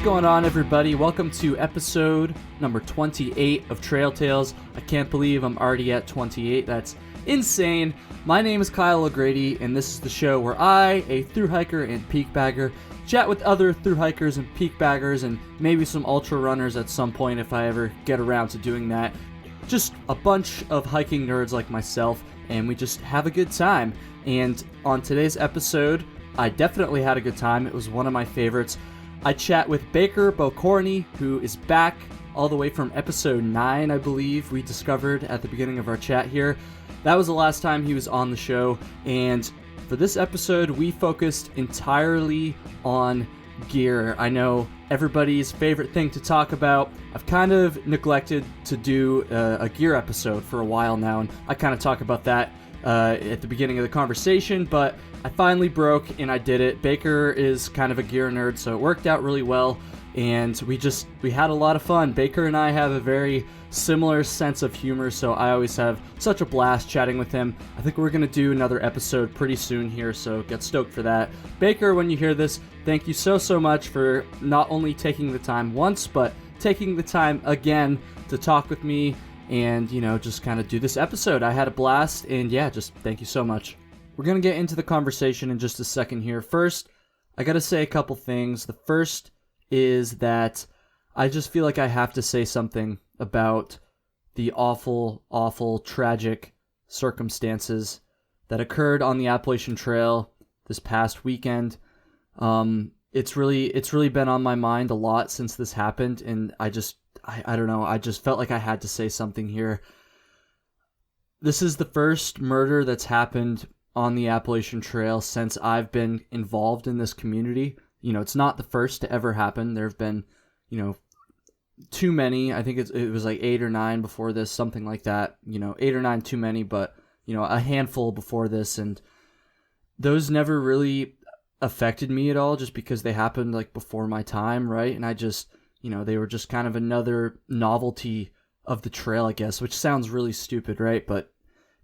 going on, everybody? Welcome to episode number 28 of Trail Tales. I can't believe I'm already at 28. That's insane. My name is Kyle O'Grady, and this is the show where I, a thru-hiker and peak bagger, chat with other thru-hikers and peak baggers and maybe some ultra runners at some point if I ever get around to doing that. Just a bunch of hiking nerds like myself, and we just have a good time. And on today's episode, I definitely had a good time. It was one of my favorites. I chat with Baker Bokorney, who is back all the way from episode 9, I believe, we discovered at the beginning of our chat here. That was the last time he was on the show, and for this episode, we focused entirely on gear. I know everybody's favorite thing to talk about. I've kind of neglected to do a gear episode for a while now, and I kind of talk about that at the beginning of the conversation, but I finally broke and I did it. Baker is kind of a gear nerd, so it worked out really well, and we had a lot of fun. Baker and I have a very similar sense of humor, so I always have such a blast chatting with him. I think we're going to do another episode pretty soon here, so get stoked for that. Baker, when you hear this, thank you so much for not only taking the time once, but taking the time again to talk with me and, just kind of do this episode. I had a blast, and yeah, just thank you so much. We're going to get into the conversation in just a second here. First, I got to say a couple things. The first is that I just feel like I have to say something about the awful, tragic circumstances that occurred on the Appalachian Trail this past weekend. It's really been on my mind a lot since this happened, and I don't know, I just felt like I had to say something here. This is the first murder that's happened on the Appalachian Trail since I've been involved in this community. It's not the first to ever happen. There have been, too many. I think it was like 8 or 9 before this, something like that. 8 or 9 too many, but, a handful before this, and those never really affected me at all just because they happened like before my time, right? And I just, they were just kind of another novelty of the trail, I guess, which sounds really stupid, right? But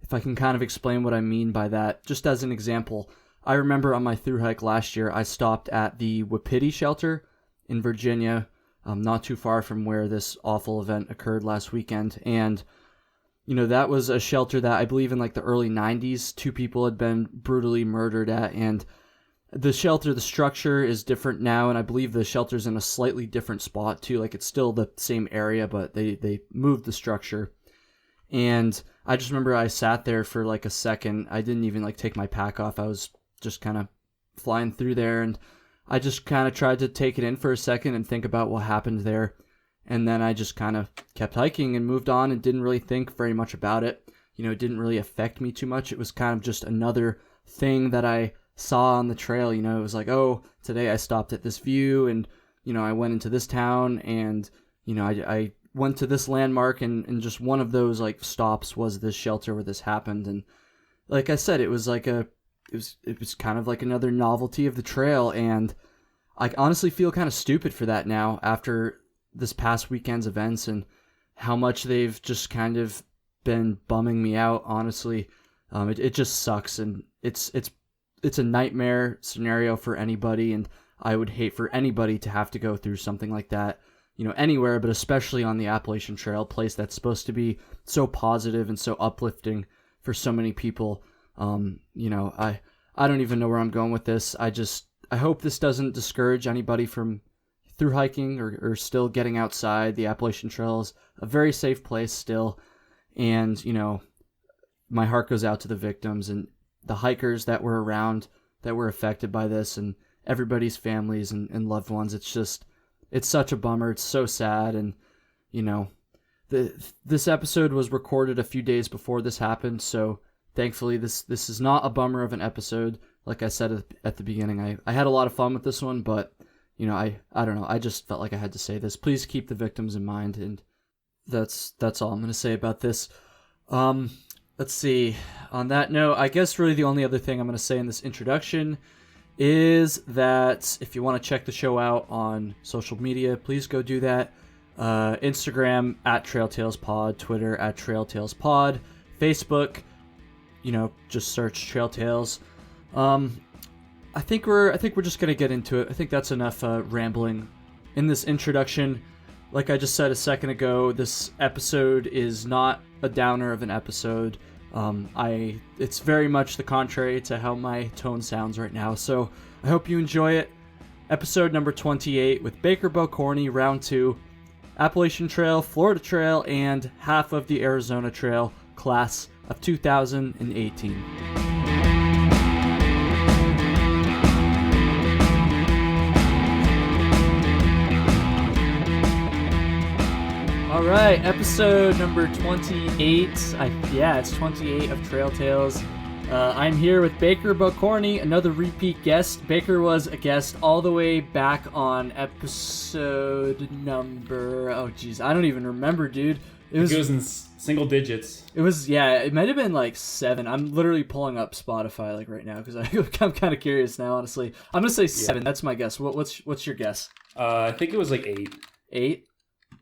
if I can kind of explain what I mean by that, just as an example, I remember on my thru hike last year, I stopped at the Wapiti shelter in Virginia, not too far from where this awful event occurred last weekend. And, that was a shelter that I believe in like the early 90s, 2 people had been brutally murdered at. And the shelter, the structure is different now. And I believe the shelter's in a slightly different spot too. Like it's still the same area, but they moved the structure. And I just remember I sat there for like a second. I didn't even like take my pack off. I was just kind of flying through there, and I just kind of tried to take it in for a second and think about what happened there. And then I just kind of kept hiking and moved on and didn't really think very much about it. It didn't really affect me too much. It was kind of just another thing that I saw on the trail. It was like, oh, today I stopped at this view, and, I went into this town, and, I went to this landmark, and just one of those like stops was this shelter where this happened. And like I said, it was kind of like another novelty of the trail, and I honestly feel kind of stupid for that now after this past weekend's events and how much they've just kind of been bumming me out, honestly. It just sucks, and it's a nightmare scenario for anybody, and I would hate for anybody to have to go through something like that, anywhere, but especially on the Appalachian Trail, place that's supposed to be so positive and so uplifting for so many people. I don't even know where I'm going with this. I hope this doesn't discourage anybody from through hiking or still getting outside. The Appalachian Trail is a very safe place still. And, my heart goes out to the victims and the hikers that were around that were affected by this, and everybody's families and loved ones. It's such a bummer. It's so sad. And, this episode was recorded a few days before this happened. So thankfully this is not a bummer of an episode. Like I said at the beginning, I had a lot of fun with this one, but, I don't know. I just felt like I had to say this. Please keep the victims in mind. And that's all I'm going to say about this. Let's see. On that note, I guess really the only other thing I'm going to say in this introduction is that if you want to check the show out on social media, please go do that. Instagram @TrailTalesPod, Twitter @TrailTalesPod, Facebook, just search Trail Tales. I think we're just gonna get into it. I think that's enough rambling in this introduction, like I just said a second ago, this episode is not a downer of an episode. It's very much the contrary to how my tone sounds right now. So I hope you enjoy it. Episode number 28 with Baker Bokorney, round 2, Appalachian Trail, Florida Trail, and half of the Arizona Trail, class of 2018. All right, episode number 28. It's 28 of Trail Tales. I'm here with Baker Bokorney, another repeat guest. Baker was a guest all the way back on episode number... Oh, geez, I don't even remember, dude. It was in single digits. It was, yeah, it might have been like 7. I'm literally pulling up Spotify like right now because I'm kind of curious now, honestly. I'm going to say 7. That's my guess. What's your guess? I think it was like 8. 8?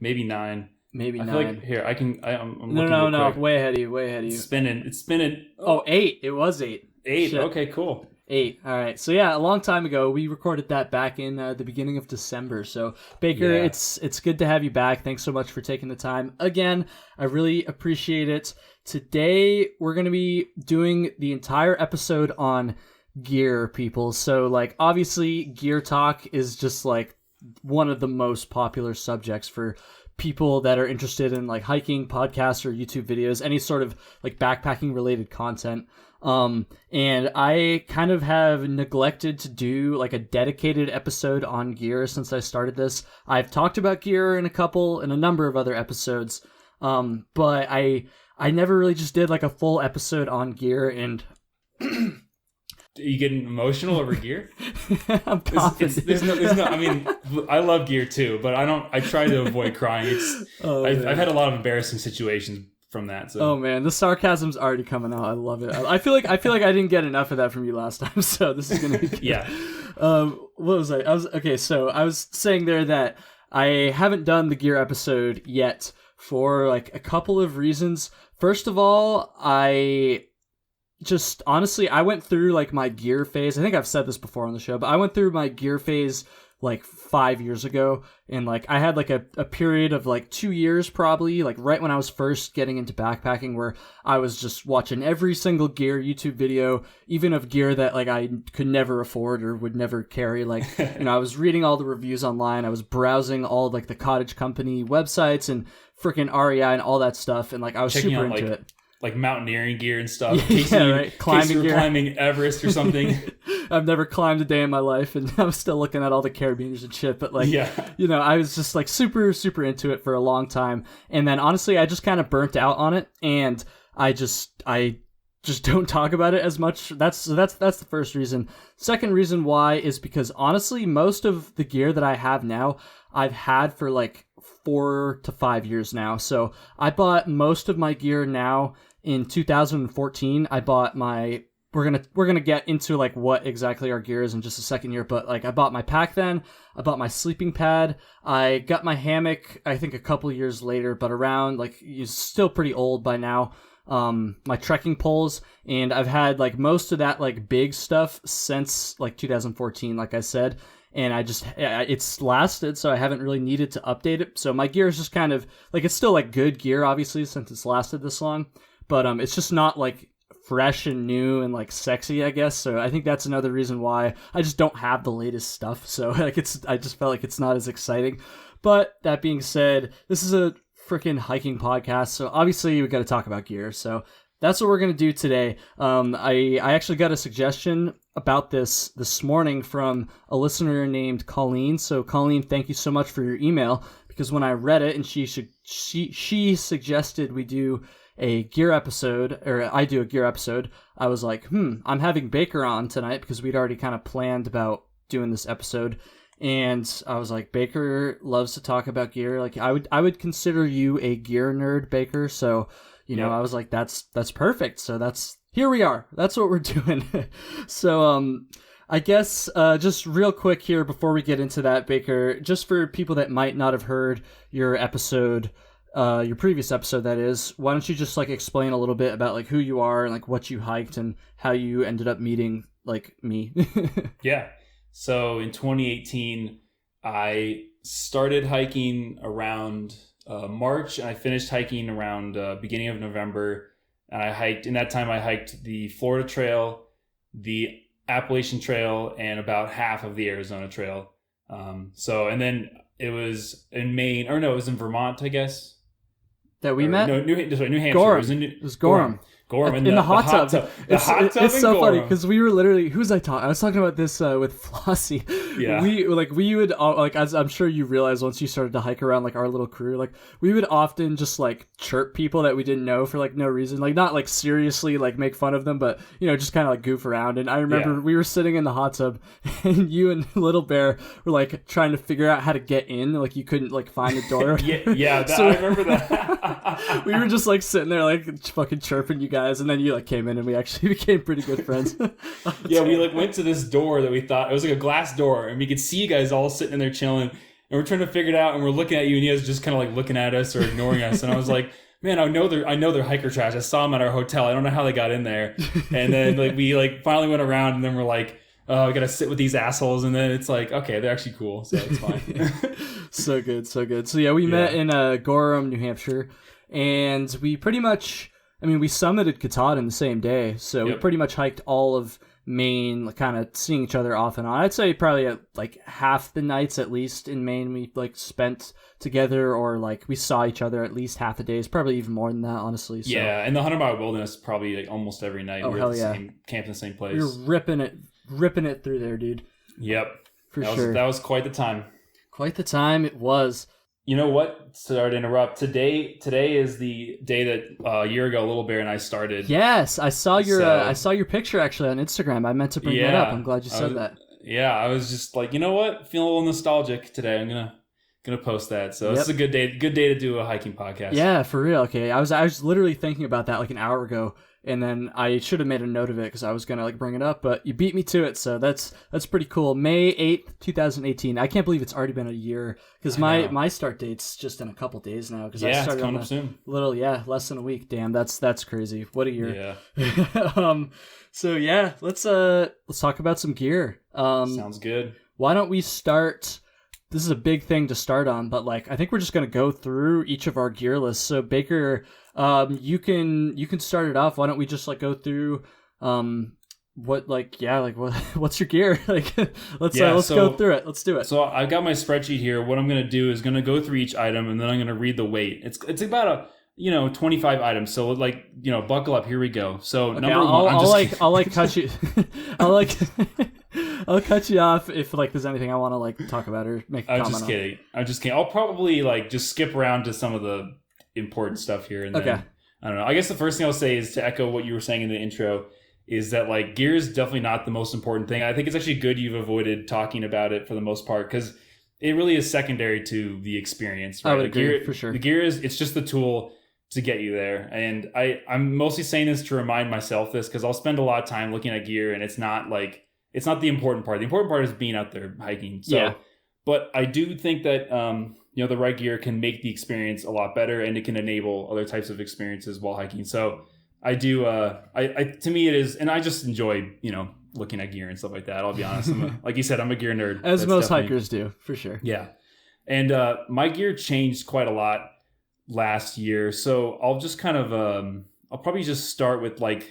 Maybe 9. Maybe I 9. Feel like, here, I'm No. Way ahead of you. It's spinning. Oh, 8. It was 8. 8. Shit. Okay, cool. 8. All right. So yeah, a long time ago, we recorded that back in the beginning of December. So Baker, Yeah. it's good to have you back. Thanks so much for taking the time again. I really appreciate it. Today we're going to be doing the entire episode on gear, people. So like obviously gear talk is just like one of the most popular subjects for people that are interested in like hiking, podcasts, or YouTube videos, any sort of like backpacking related content. And I kind of have neglected to do like a dedicated episode on gear since I started this. I've talked about gear in a number of other episodes. But I never really just did like a full episode on gear. And Are you getting emotional over gear? I'm coughing. There's no. I mean, I love gear too, but I try to avoid crying. I've had a lot of embarrassing situations from that. So. Oh man, the sarcasm's already coming out. I love it. I feel like I didn't get enough of that from you last time, so this is gonna be good. Yeah. What was I? So I was saying there that I haven't done the gear episode yet for like a couple of reasons. First of all, I went through like my gear phase. I think I've said this before on the show, but I went through my gear phase like 5 years ago. And like I had like a period of like 2 years probably, like right when I was first getting into backpacking, where I was just watching every single gear YouTube video, even of gear that like I could never afford or would never carry. Like, I was reading all the reviews online. I was browsing all like the cottage company websites and freaking REI and all that stuff. And like I was checking super out, into it. Like mountaineering gear and stuff. Right. Climbing gear. Climbing Everest or something. I've never climbed a day in my life, and I'm still looking at all the carabiners and shit. But like, yeah. I was just like super, super into it for a long time. And then honestly, I just kind of burnt out on it, and I just don't talk about it as much. That's the first reason. Second reason why is because honestly, most of the gear that I have now, I've had for like 4 to 5 years now. So I bought most of my gear now. In 2014, I bought my... We're gonna get into like what exactly our gear is in just a second here, but like I bought my pack then, I bought my sleeping pad, I got my hammock, I think a couple years later, but around like it's still pretty old by now. My trekking poles, and I've had like most of that like big stuff since like 2014, like I said, and it's lasted, so I haven't really needed to update it. So my gear is just kind of like, it's still like good gear obviously since it's lasted this long. But it's just not like fresh and new and like sexy, I guess. So I think that's another reason why I just don't have the latest stuff. So like I just felt like it's not as exciting. But that being said, this is a freaking hiking podcast, so obviously we got to talk about gear. So that's what we're gonna do today. I actually got a suggestion about this morning from a listener named Colleen. So Colleen, thank you so much for your email, because when I read it and she suggested we do a gear episode, or I do a gear episode, I was like, I'm having Baker on tonight because we'd already kind of planned about doing this episode. And I was like, Baker loves to talk about gear. Like I would consider you a gear nerd, Baker. So, I was like, that's perfect. So here we are. That's what we're doing. So, I guess, just real quick here before we get into that, Baker, just for people that might not have heard your episode, your previous episode, that is, why don't you just like explain a little bit about like who you are and like what you hiked and how you ended up meeting like me? Yeah. So in 2018, I started hiking around March, and I finished hiking around beginning of November. And in that time I hiked the Florida Trail, the Appalachian Trail, and about half of the Arizona Trail. And then it was in Maine, or no, it was in Vermont, I guess. That we met? No, New Hampshire. Gorham. It was Gorham. Gorham in the hot tub. It's so funny because we were literally, who was I talking? I was talking about this with Flossie. Yeah. We would like, as I'm sure you realize once you started to hike around, like our little crew, like we would often just like chirp people that we didn't know for like no reason, like not like seriously like make fun of them, but just kind of like goof around. And I remember we were sitting in the hot tub and you and Little Bear were like trying to figure out how to get in, like you couldn't like find the door. I remember that. We were just like sitting there like fucking chirping you guys. And then you like came in and we actually became pretty good friends. We like went to this door that we thought it was like a glass door, and we could see you guys all sitting in there chilling, and we're trying to figure it out, and we're looking at you, and you guys just kind of like looking at us or ignoring us. And I was like, man, I know they're hiker trash. I saw them at our hotel. I don't know how they got in there. And then like we like finally went around, and then we're like, oh, we gotta sit with these assholes. And then it's like, okay, they're actually cool, so it's fine. So good. So yeah, we met in Gorham, New Hampshire, and we pretty much, we summited Katahdin the same day, so we pretty much hiked all of Maine, like, kind of seeing each other off and on. I'd say probably at like half the nights at least in Maine we like spent together, or like we saw each other at least half the days, probably even more than that, honestly. So. Yeah, in the 100-mile wilderness, probably like almost every night we were camped in the same place. We were ripping it through there, dude. Yep, for sure. That was quite the time. Quite the time it was. You know what? Sorry to interrupt. Today is the day that a year ago Little Bear and I started. Yes, I saw your picture actually on Instagram. I meant to bring that up. I'm glad you said that. Yeah, I was just like, you know what? Feeling a little nostalgic today. I'm gonna post that. So It's a good day to do a hiking podcast. Yeah, for real. Okay, I was literally thinking about that like an hour ago. And then I should have made a note of it because I was gonna like bring it up, but you beat me to it, so that's pretty cool. May 8th, 2018. I can't believe it's already been a year because my start date's just in a couple days now. Because I started it's coming up soon. Less than a week. Damn, that's crazy. What a year. Yeah. So yeah, let's talk about some gear. Sounds good. Why don't we start? This is a big thing to start on, but like I think we're just gonna go through each of our gear lists. So Baker, you can start it off. Why don't we just like go through what's your gear? Like let's go through it. Let's do it. So I've got my spreadsheet here. What I'm gonna do is gonna go through each item, and then I'm gonna read the weight. It's about 25 items. So like, buckle up. Here we go. So okay, number one, I'll cut you. I'll cut you off if like there's anything I want to like talk about or make a comment on. I'm just kidding. I'll probably like just skip around to some of the important stuff here. And then, I don't know. I guess the first thing I'll say is to echo what you were saying in the intro is that like gear is definitely not the most important thing. I think it's actually good you've avoided talking about it for the most part because it really is secondary to the experience. Right? I would agree, for sure. The gear it's just the tool to get you there. And I'm mostly saying this to remind myself this because I'll spend a lot of time looking at gear and it's not the important part. The important part is being out there hiking. So, yeah. But I do think that, the right gear can make the experience a lot better and it can enable other types of experiences while hiking. So I do, to me it is, and I just enjoy, looking at gear and stuff like that. I'll be honest. Like you said, I'm a gear nerd. As most hikers do, for sure. Yeah. And my gear changed quite a lot last year. So I'll just kind of, I'll probably just start with like,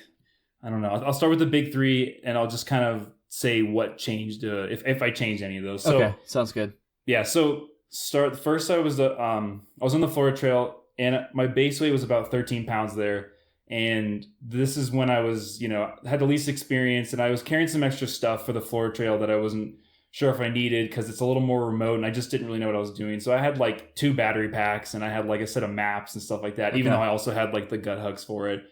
I don't know. I'll start with the big three and I'll just kind of say what changed if I changed any of those. So, okay, sounds good. Yeah, so first I was on the Florida Trail and my base weight was about 13 pounds there. And this is when I was, had the least experience and I was carrying some extra stuff for the Florida Trail that I wasn't sure if I needed because it's a little more remote and I just didn't really know what I was doing. So I had like 2 battery packs and I had like a set of maps and stuff like that, even though I also had like the gut hugs for it.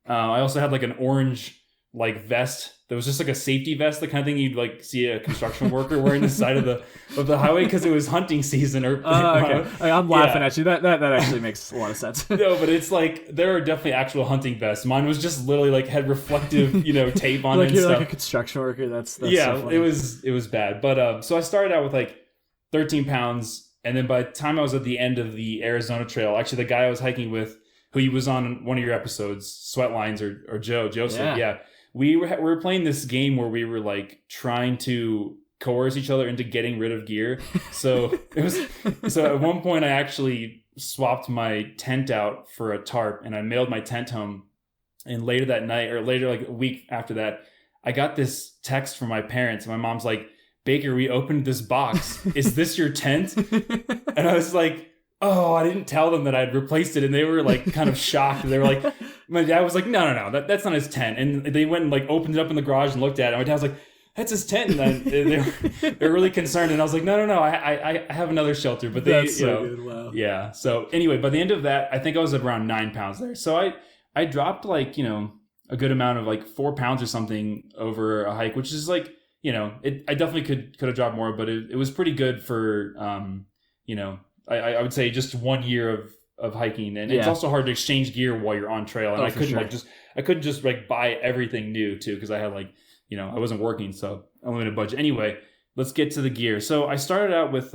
I also had like an orange like vest that was just like a safety vest, the kind of thing you'd like see a construction worker wearing the side of the highway because it was hunting season. Or okay, I'm laughing at you. That actually makes a lot of sense. No, but it's like there are definitely actual hunting vests. Mine was just literally like had reflective, tape on it. Like you're stuff. Like a construction worker. That's yeah. So it was bad, but so I started out with like 13 pounds, and then by the time I was at the end of the Arizona Trail, actually the guy I was hiking with, who he was on one of your episodes, Sweatlines or Joseph, yeah. We were playing this game where we were like trying to coerce each other into getting rid of gear. So at one point I actually swapped my tent out for a tarp, and I mailed my tent home. And later that night, or later like a week after that, I got this text from my parents. My mom's like, "Baker, we opened this box. Is this your tent?" And I was like, "Oh, I didn't tell them that I'd replaced it." And they were like kind of shocked. They were like, my dad was like, no, that's not his tent. And they went and like opened it up in the garage and looked at it. And my dad was like, "That's his tent." And then they were really concerned. And I was like, no, I have another shelter. But they, that's so good. Wow. Yeah. So anyway, by the end of that, I think I was around 9 pounds there. So I dropped like, a good amount of like 4 pounds or something over a hike, which is like, I definitely could have dropped more, but it was pretty good for, I would say just 1 year of hiking. And it's also hard to exchange gear while you're on trail. And I couldn't just like buy everything new too, because I had like, I wasn't working, so I limited budget. Anyway, let's get to the gear. So I started out with,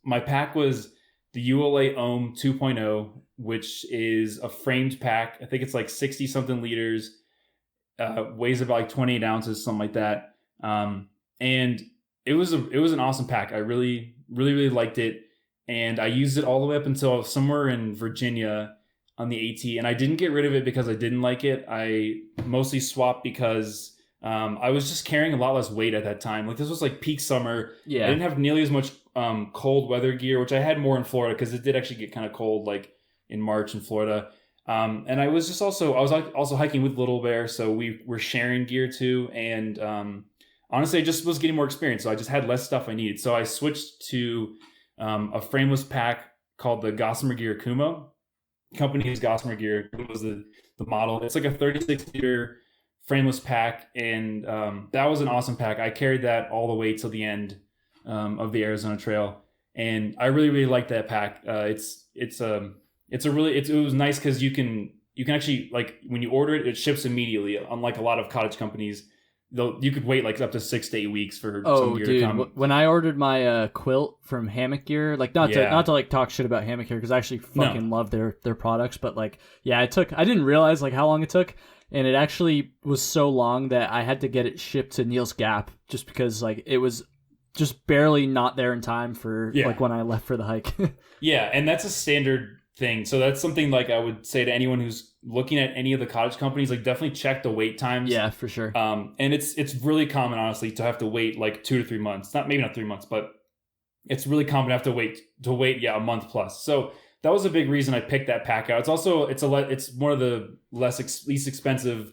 my pack was the ULA Ohm 2.0, which is a framed pack. I think it's like 60 something liters, weighs about like 28 ounces, something like that. And it was an awesome pack. I really, really, really liked it. And I used it all the way up until somewhere in Virginia on the AT. And I didn't get rid of it because I didn't like it. I mostly swapped because I was just carrying a lot less weight at that time. Like this was like peak summer. Yeah. I didn't have nearly as much cold weather gear, which I had more in Florida because it did actually get kind of cold like in March in Florida. And I was also hiking with Little Bear. So we were sharing gear too. And honestly, I just was getting more experience. So I just had less stuff I needed. So I switched to a frameless pack called the Gossamer Gear Kumo. Company is Gossamer Gear. It was the model. It's like a 36 liter frameless pack. And that was an awesome pack. I carried that all the way till the end of the Arizona Trail. And I really, really liked that pack. It was nice because you can actually, like, when you order it, it ships immediately. Unlike a lot of cottage companies, you could wait like up to 6 to 8 weeks for some gear to come. When I ordered my quilt from Hammock Gear, like not to like talk shit about Hammock Gear because I actually fucking love their products, but like I didn't realize like how long it took, and it actually was so long that I had to get it shipped to Neil's Gap just because like it was just barely not there in time for like when I left for the hike. Yeah, and that's a standard thing. So that's something like I would say to anyone who's looking at any of the cottage companies, like definitely check the wait times. Yeah, for sure. And it's really common, honestly, to have to wait like 2 to 3 months. Maybe not 3 months, but it's really common to have to wait a month plus. So that was a big reason I picked that pack out. It's also it's one of the least expensive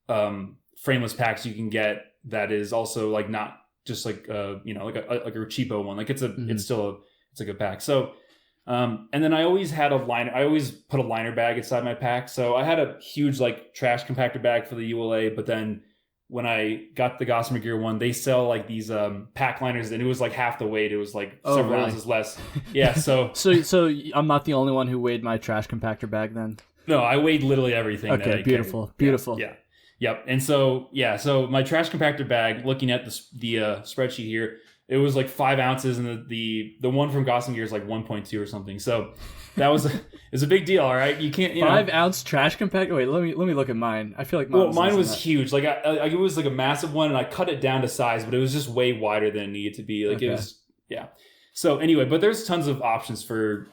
frameless packs you can get. That is also like not just like like a cheapo one. Like it's still a good pack. So. And then I always had I always put a liner bag inside my pack. So I had a huge like trash compactor bag for the ULA, but then when I got the Gossamer Gear one, they sell like these pack liners, and it was like half the weight. It was like several ounces less. Yeah, so I'm not the only one who weighed my trash compactor bag then. No, I weighed literally everything. Okay, beautiful. Yeah. Yep. And so my trash compactor bag, looking at the spreadsheet here, it was like 5 ounces, and the one from Gossamer Gear is like 1.2 or something. So that was a big deal. All right, you can't 5 ounce trash compactor. Wait, let me look at mine. I feel like mine was huge. Like it was like a massive one, and I cut it down to size, but it was just way wider than it needed to be. Like It was So anyway, but there's tons of options for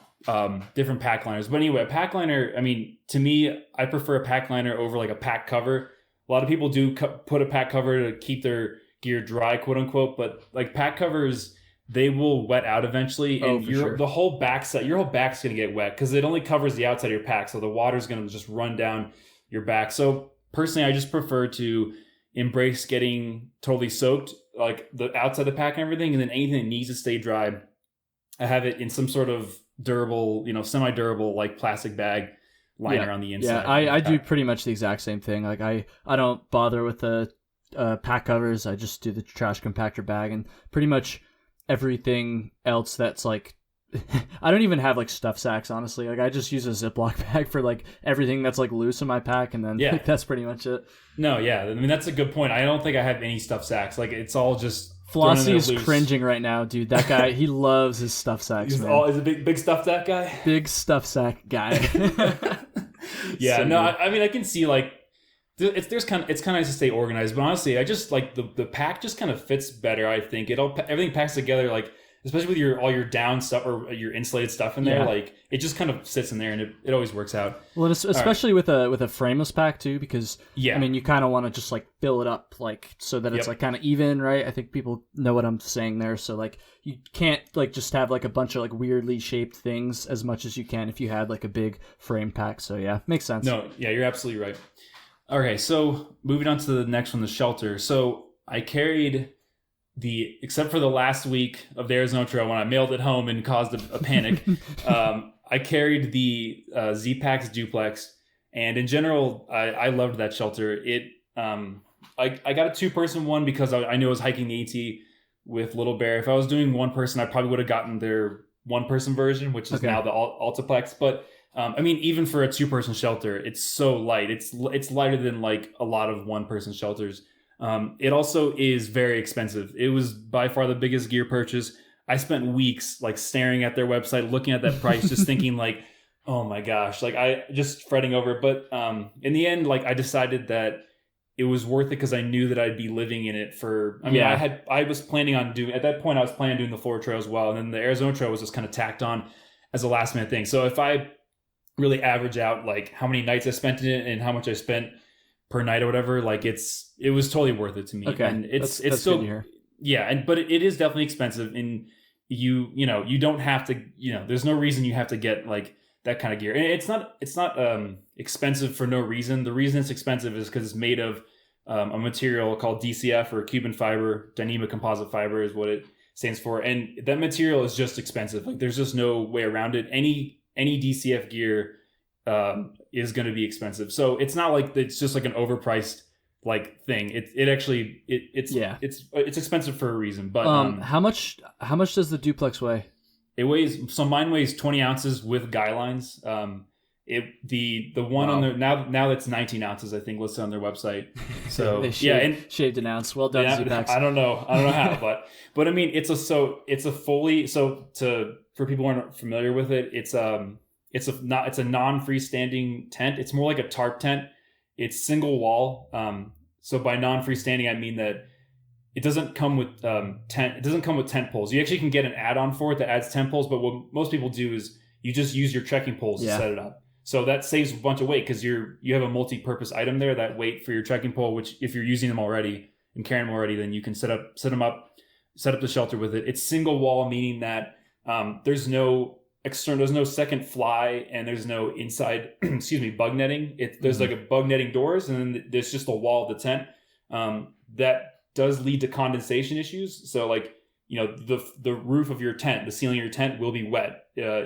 different pack liners. But anyway, a pack liner. I mean, to me, I prefer a pack liner over like a pack cover. A lot of people do put a pack cover to keep their gear dry, quote unquote, but like pack covers, they will wet out eventually, and the whole back's gonna get wet because it only covers the outside of your pack, so the water's gonna just run down your back. So personally, I just prefer to embrace getting totally soaked, like the outside of the pack and everything, and then anything that needs to stay dry, I have it in some sort of durable, semi-durable like plastic bag liner on the inside. Yeah, I do pretty much the exact same thing. Like I don't bother with the pack covers. I just do the trash compactor bag, and pretty much everything else that's like I don't even have like stuff sacks, honestly. Like I just use a Ziploc bag for like everything that's like loose in my pack, and then like, that's pretty much it. No, yeah, I mean that's a good point. I don't think I have any stuff sacks. Like it's all just Flossie is cringing right now, dude. That guy, he loves his stuff sacks. He's a big stuff sack guy. Big stuff sack guy. Yeah, so no, I mean I can see like it's kind of nice to stay organized, but honestly, I just like the pack just kind of fits better. I think everything packs together, like especially with all your down stuff or your insulated stuff in there, like it just kind of sits in there and it always works out. Well, especially with a frameless pack too, because I mean you kind of want to just like fill it up like so that it's like kind of even, right? I think people know what I'm saying there. So like you can't like just have like a bunch of like weirdly shaped things as much as you can if you had like a big frame pack. So yeah, makes sense. No, yeah, you're absolutely right. Okay, so moving on to the next one, the shelter. So I carried except for the last week of the Arizona Trail when I mailed it home and caused a panic, I carried the ZPacks duplex, and in general, I loved that shelter. I got a 2-person one because I knew I was hiking the AT with Little Bear. If I was doing 1-person, I probably would have gotten their 1-person version, which is now the Ultraplex. But I mean, even for a 2-person shelter, it's so light. It's lighter than like a lot of 1-person shelters. It also is very expensive. It was by far the biggest gear purchase. I spent weeks like staring at their website, looking at that price, just thinking like, oh my gosh, like I just fretting over it. But in the end, like I decided that it was worth it because I knew that I'd be living in it for, I mean, I was planning on doing, at that point I was planning on doing the Florida Trail as well. And then the Arizona Trail was just kind of tacked on as a last minute thing. So if I really average out like how many nights I spent in it and how much I spent per night or whatever, like it was totally worth it to me. Okay. And it's that's still, good to hear. yeah. But it is definitely expensive, and you don't have to, there's no reason you have to get like that kind of gear. And it's not expensive for no reason. The reason it's expensive is because it's made of a material called DCF, or Cuban fiber, dynamic composite fiber is what it stands for. And that material is just expensive. Like there's just no way around it. Any DCF gear is going to be expensive. So it's not like it's just like an overpriced like thing. It's expensive for a reason. But how much does the duplex weigh? It weighs, so mine weighs 20 ounces with guy lines. The one on there now that's 19 ounces, I think, listed on their website. So and shaved an ounce. Well done, ZPacks. I don't know how, but I mean, it's a fully, for people who aren't familiar with it, it's a non-freestanding tent. It's more like a tarp tent. It's single wall. So by non-freestanding, I mean that it doesn't come with tent. It doesn't come with tent poles. You actually can get an add-on for it that adds tent poles. But what most people do is you just use your trekking poles to set it up. So that saves a bunch of weight because you have a multi-purpose item there, that weight for your trekking pole. Which if you're using them already and carrying them already, then you can set up the shelter with it. It's single wall, meaning that there's no second fly, and there's no inside bug netting. There's like a bug netting doors, and then there's just the wall of the tent that does lead to condensation issues. So like the roof of your tent, the ceiling of your tent will be wet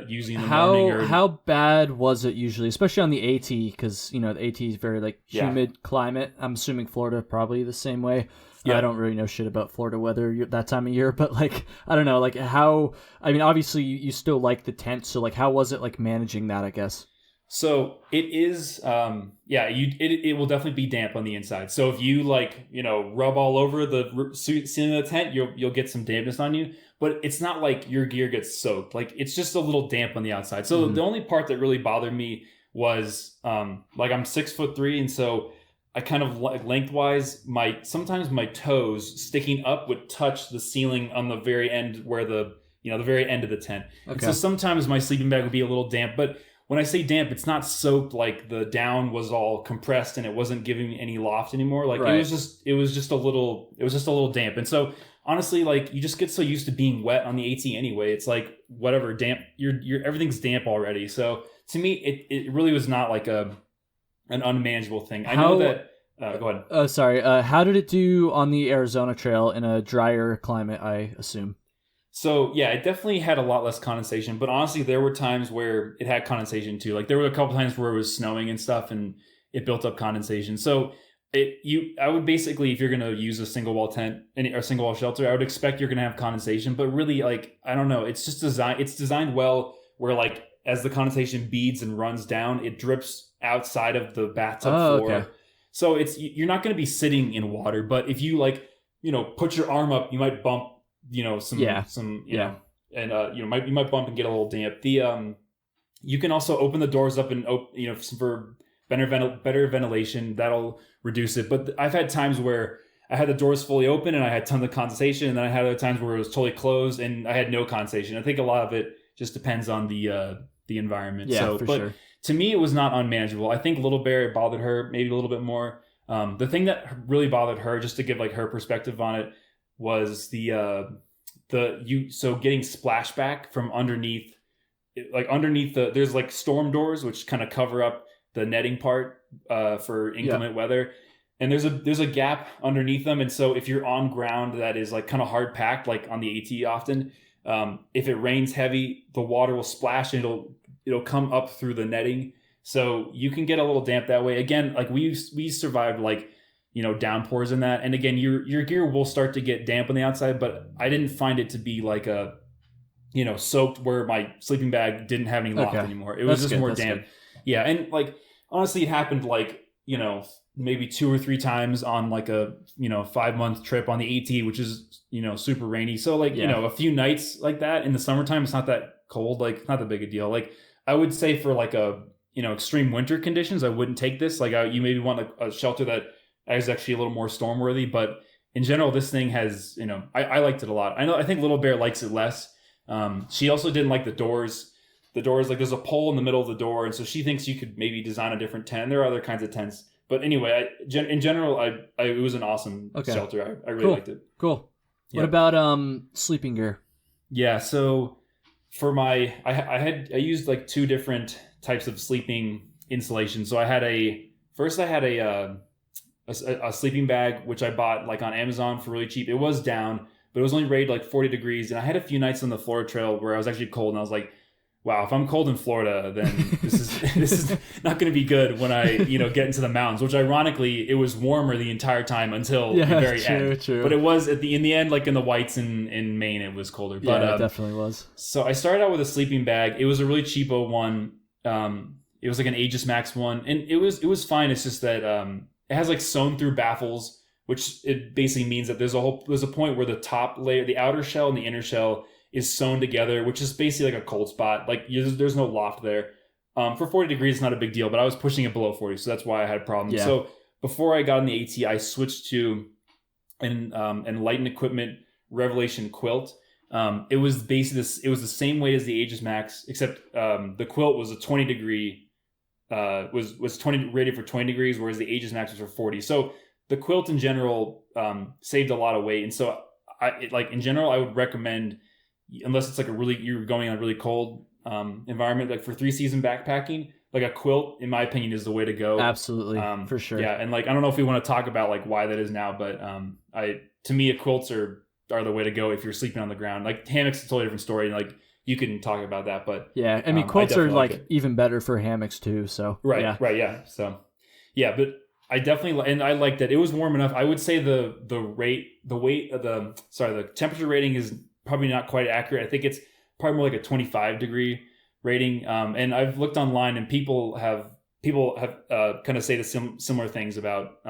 using the morning. How bad was it usually, especially on the AT, because the AT is very like humid climate. I'm assuming Florida probably the same way. I don't really know shit about Florida weather that time of year, but like, I don't know, like how, I mean, obviously you still like the tent. So like, how was it like managing that, I guess? So it is, it will definitely be damp on the inside. So if you rub all over the ceiling of the tent, you'll get some dampness on you, but it's not like your gear gets soaked. Like it's just a little damp on the outside. So the only part that really bothered me was, I'm 6'3", and so I kind of lengthwise, sometimes my toes sticking up would touch the ceiling on the very end where the very end of the tent. Okay. And so sometimes my sleeping bag would be a little damp, but when I say damp, it's not soaked, like the down was all compressed and it wasn't giving me any loft anymore. Like it was just a little damp. And so honestly, like you just get so used to being wet on the AT anyway. It's like whatever, damp, everything's damp already. So to me, it really was not like an unmanageable thing. I know that. Go ahead. Sorry. How did it do on the Arizona Trail in a drier climate, I assume? So yeah, it definitely had a lot less condensation, but honestly, there were times where it had condensation too. Like there were a couple times where it was snowing and stuff, and it built up condensation. So I would basically, if you're going to use a single wall tent or single wall shelter, I would expect you're going to have condensation. But really, like I don't know, it's just designed well where like as the condensation beads and runs down, it drips outside of the bathtub floor. Okay. So you're not going to be sitting in water, but if you put your arm up, you might bump. You might bump and get a little damp. You can also open the doors up and for better ventilation. That'll reduce it. But I've had times where I had the doors fully open and I had tons of condensation, and then I had other times where it was totally closed and I had no condensation. I think a lot of it just depends on the environment. Yeah, for sure. To me, it was not unmanageable. I think Little Bear, it bothered her maybe a little bit more. The thing that really bothered her, just to give like her perspective on it, was getting splashback from underneath, there's like storm doors which kind of cover up the netting part for inclement weather, and there's a gap underneath them, and so if you're on ground that is like kind of hard packed, like on the AT often, if it rains heavy, the water will splash and it'll come up through the netting. So you can get a little damp that way. Again, like we survived like, downpours in that. And again, your gear will start to get damp on the outside, but I didn't find it to be like a, soaked where my sleeping bag didn't have any loft anymore. It was just more damp. Good. Yeah. And like, honestly, it happened like, maybe 2 or 3 times on like a, 5-month trip on the AT, which is, super rainy. So like, a few nights like that in the summertime, it's not that cold, like it's not that big a deal. Like I would say for like extreme winter conditions, I wouldn't take this. Like you maybe want a shelter that is actually a little more storm worthy, but in general, this thing has, I liked it a lot. I think Little Bear likes it less. She also didn't like the doors. The doors, like there's a pole in the middle of the door, and so she thinks you could maybe design a different tent. There are other kinds of tents, but anyway, in general, it was an awesome shelter. I really liked it. Cool. Yep. What about sleeping gear? Yeah, so for I used like 2 different types of sleeping insulation. So I had a sleeping bag, which I bought like on Amazon for really cheap. It was down, but it was only rated like 40 degrees. And I had a few nights on the Florida Trail where I was actually cold, and I was like, wow, if I'm cold in Florida, then this is not going to be good when I, get into the mountains, which ironically, it was warmer the entire time until the very end. True. But it was in the end, like in the whites in Maine, it was colder. Yeah, but, it definitely was. So I started out with a sleeping bag. It was a really cheapo one. It was like an Aegis Max one, and it was fine. It's just that it has like sewn through baffles, which it basically means that there's a point where the top layer, the outer shell and the inner shell, is sewn together, which is basically like a cold spot. Like there's no loft there. For 40 degrees, it's not a big deal, but I was pushing it below 40, so that's why I had problems. Yeah. So before I got on the AT, I switched to an Enlightened Equipment Revelation quilt. It was basically it was the same weight as the Aegis Max, except the quilt was a 20 degree, was 20 rated for 20 degrees, whereas the Aegis Max was for 40. So the quilt in general saved a lot of weight, and so in general, I would recommend, unless it's like you're going on a really cold environment, like for 3-season backpacking, like a quilt, in my opinion, is the way to go. Absolutely, for sure. Yeah, and like I don't know if we want to talk about like why that is now, but to me, quilts are the way to go if you're sleeping on the ground. Like hammocks is a totally different story, and like you can talk about that, but yeah, I mean quilts are like even better for hammocks too. So right, yeah. So yeah, but I definitely, and I like that it was warm enough. I would say the temperature rating is probably not quite accurate. I think it's probably more like a 25 degree rating. And I've looked online, and people have kind of say the similar things about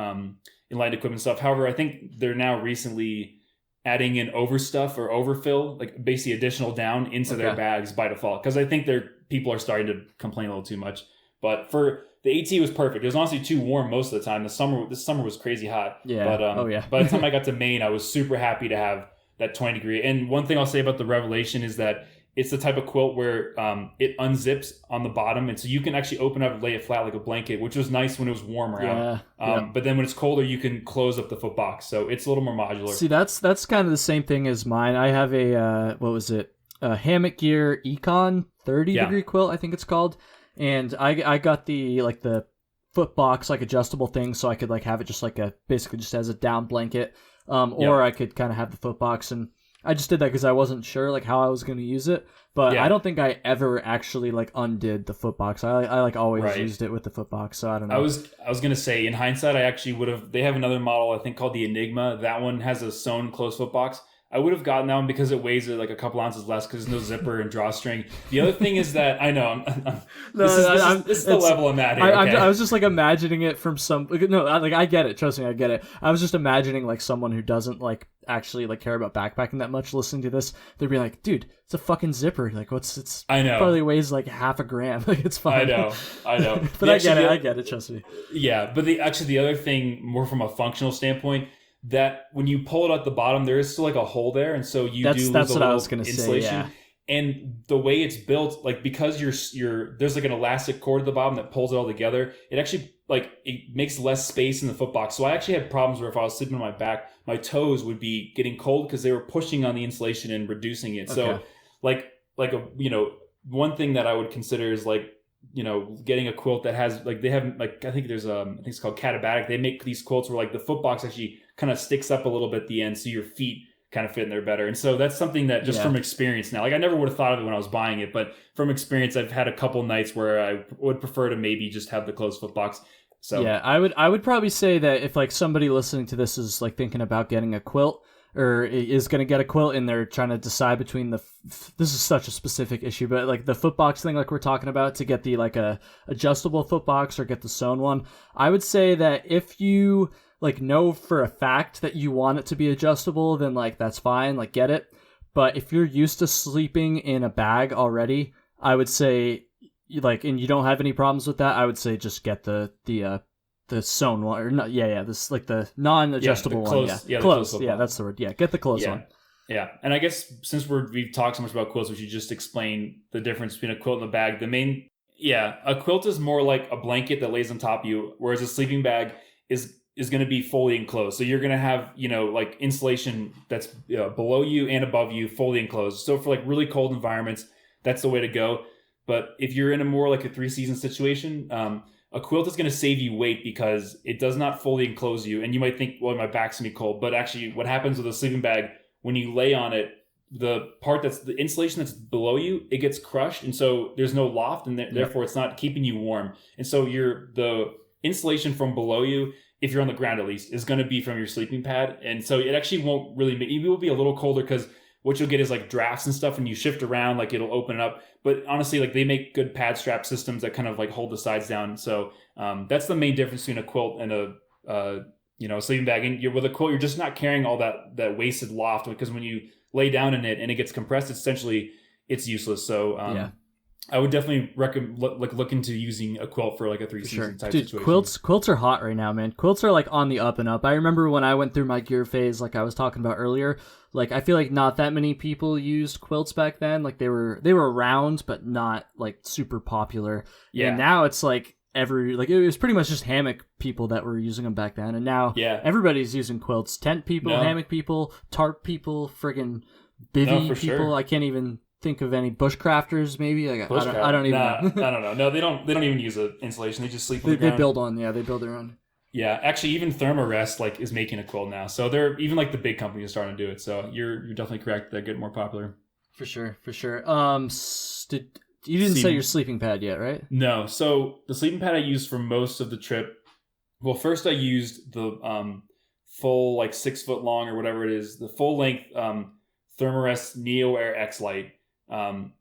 Enlightened Equipment stuff. However, I think they're now recently adding in overstuff or overfill, like basically additional down into their bags by default, because I think people are starting to complain a little too much. But for the AT was perfect. It was honestly too warm most of the time. This summer was crazy hot. Yeah. But by the time I got to Maine, I was super happy to have that 20 degree. And one thing I'll say about the Revelation is that it's the type of quilt where it unzips on the bottom, and so you can actually open up and lay it flat like a blanket, which was nice when it was warmer out. But then when it's colder, you can close up the foot box, so it's a little more modular. See, that's kind of the same thing as mine. I have a a Hammock Gear Econ 30 degree quilt, I think it's called, and I got the foot box like adjustable thing, so I could like have it just like basically just as a down blanket, or I could kind of have the foot box. And I just did that because I wasn't sure like how I was going to use it, but I don't think I ever actually like undid the foot box. I like always used it with the foot box, so I don't know. I was going to say, in hindsight, I actually would have. They have another model I think called the Enigma. That one has a sewn closed foot box. I would have gotten that one because it weighs like a couple ounces less because there's no zipper and drawstring. The other thing is that I know this is the level I'm at here. Okay? I was just like imagining it from some I get it. Trust me, I get it. I was just imagining like someone who doesn't like actually like care about backpacking that much listening to this. They'd be like, dude, it's a fucking zipper. Like I know. Probably weighs like half a gram. Like it's fine. I know. But I get it. Trust me. Yeah, but the other thing, more from a functional standpoint, that when you pull it at the bottom, there is still like a hole there, and so you lose what I was going to say. Yeah. And the way it's built, like because there's like an elastic cord at the bottom that pulls it all together, it actually like it makes less space in the foot box. So I actually had problems where if I was sleeping on my back, my toes would be getting cold because they were pushing on the insulation and reducing it. Okay. So like one thing that I would consider is like, getting a quilt that has like, they have like, I think there's I think it's called Catabatic. They make these quilts where like the foot box actually kind of sticks up a little bit at the end, so your feet kind of fit in there better. And so that's something that just from experience now, like I never would have thought of it when I was buying it, but from experience, I've had a couple nights where I would prefer to maybe just have the closed foot box. So yeah, I would probably say that if like somebody listening to this is like thinking about getting a quilt or is going to get a quilt and they're trying to decide between this is such a specific issue, but like the foot box thing, like we're talking about, to get the like a adjustable foot box or get the sewn one, I would say that if you like know for a fact that you want it to be adjustable, then like that's fine, like get it. But if you're used to sleeping in a bag already, I would say like, and you don't have any problems with that, I would say just get the sewn one, or not. This like the non-adjustable one. Close. Yeah, that's the word. Yeah, get the close one. Yeah, and I guess since we've talked so much about quilts, we should just explain the difference between a quilt and a bag. A quilt is more like a blanket that lays on top of you, whereas a sleeping bag is going to be fully enclosed. So you're going to have, like insulation that's below you and above you, fully enclosed. So for like really cold environments, that's the way to go. But if you're in a more like a 3-season situation, a quilt is going to save you weight because it does not fully enclose you. And you might think, well, my back's going to be cold. But actually what happens with a sleeping bag, when you lay on it, the part that's the insulation that's below you, it gets crushed. And so there's no loft, and therefore it's not keeping you warm. And so the insulation from below you, if you're on the ground at least, is going to be from your sleeping pad. And so it actually won't really it will be a little colder because what you'll get is like drafts and stuff, and you shift around, like it'll open up. But honestly, like they make good pad strap systems that kind of like hold the sides down. So that's the main difference between a quilt and a sleeping bag. And with a quilt, you're just not carrying all that wasted loft, because when you lay down in it and it gets compressed, it's useless. So I would definitely recommend look into using a quilt for like a 3-season type situation. Quilts are hot right now, man. Quilts are like on the up and up. I remember when I went through my gear phase, like I was talking about earlier, like I feel like not that many people used quilts back then. Like they were around, but not like super popular. Yeah. And now it's like it was pretty much just hammock people that were using them back then, and now everybody's using quilts. Tent people, hammock people, tarp people, friggin' bivvy people. Sure. I can't even think of any bushcrafters. Maybe I don't even know. I don't know. No, they don't even use insulation. They just sleep on the ground. They build their own. Yeah, actually, even Thermarest like is making a quilt now. So they're even like the big companies are starting to do it. So you're definitely correct. They're getting more popular. For sure. You didn't say your sleeping pad yet, right? No. So the sleeping pad I used for most of the trip. Well, first I used the full like 6 foot long or whatever it is, the full length Thermarest Neo Air X Lite.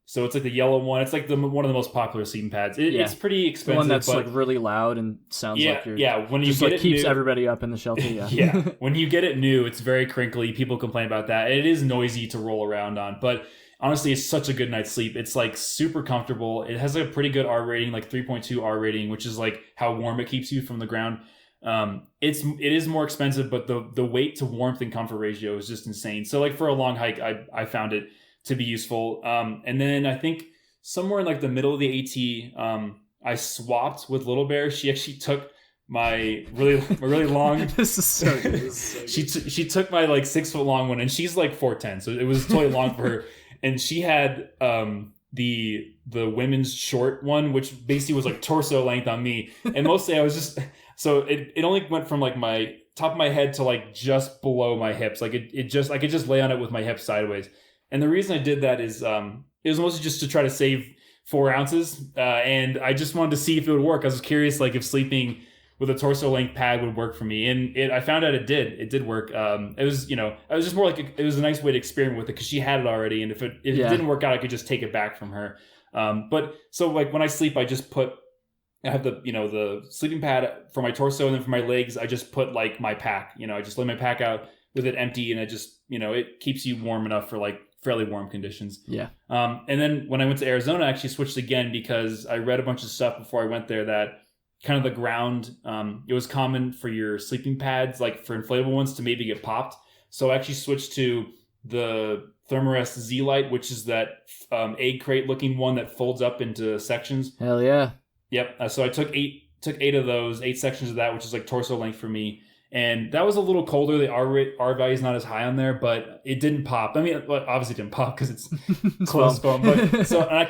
So it's like the yellow one. It's like one of the most popular sleeping pads. It's pretty expensive. The one that's like really loud and sounds like you're when you just get like it keeps new, everybody up in the shelter. Yeah. When you get it new, it's very crinkly. People complain about that. It is noisy to roll around on, but honestly, it's such a good night's sleep. It's like super comfortable. It has a pretty good R rating, like 3.2 R rating, which is like how warm it keeps you from the ground. It is more expensive, but the weight to warmth and comfort ratio is just insane. So like for a long hike, I found it to be useful. And then I think somewhere in like the middle of the AT, I swapped with Little Bear. She actually took my really long. This is so good. She took my like 6 foot long one, and she's like 4'10", so it was totally long for her. And she had the women's short one, which basically was like torso length on me. And mostly I was just so it only went from like my top of my head to like just below my hips. Like I could just lay on it with my hips sideways. And the reason I did that is it was mostly just to try to save 4 ounces. And I just wanted to see if it would work. I was curious, like if sleeping with a torso length pad would work for me. And I found out it did work. It was, I was just more like, it was a nice way to experiment with it because she had it already. And if it didn't work out, I could just take it back from her. But so like when I sleep, I have the sleeping pad for my torso, and then for my legs, I just put like my pack, I just lay my pack out with it empty, and it just, it keeps you warm enough for like fairly warm conditions. Yeah. And then when I went to Arizona, I actually switched again because I read a bunch of stuff before I went there that kind of the ground, it was common for your sleeping pads, like for inflatable ones, to maybe get popped. So I actually switched to the Thermarest Z-Lite, which is that egg crate looking one that folds up into sections. Hell yeah. Yep. So I took eight of those, 8 sections of that, which is like torso length for me. And that was a little colder. The R value is not as high on there, but it didn't pop. I mean, obviously it didn't pop because it's closed foam. But so, and I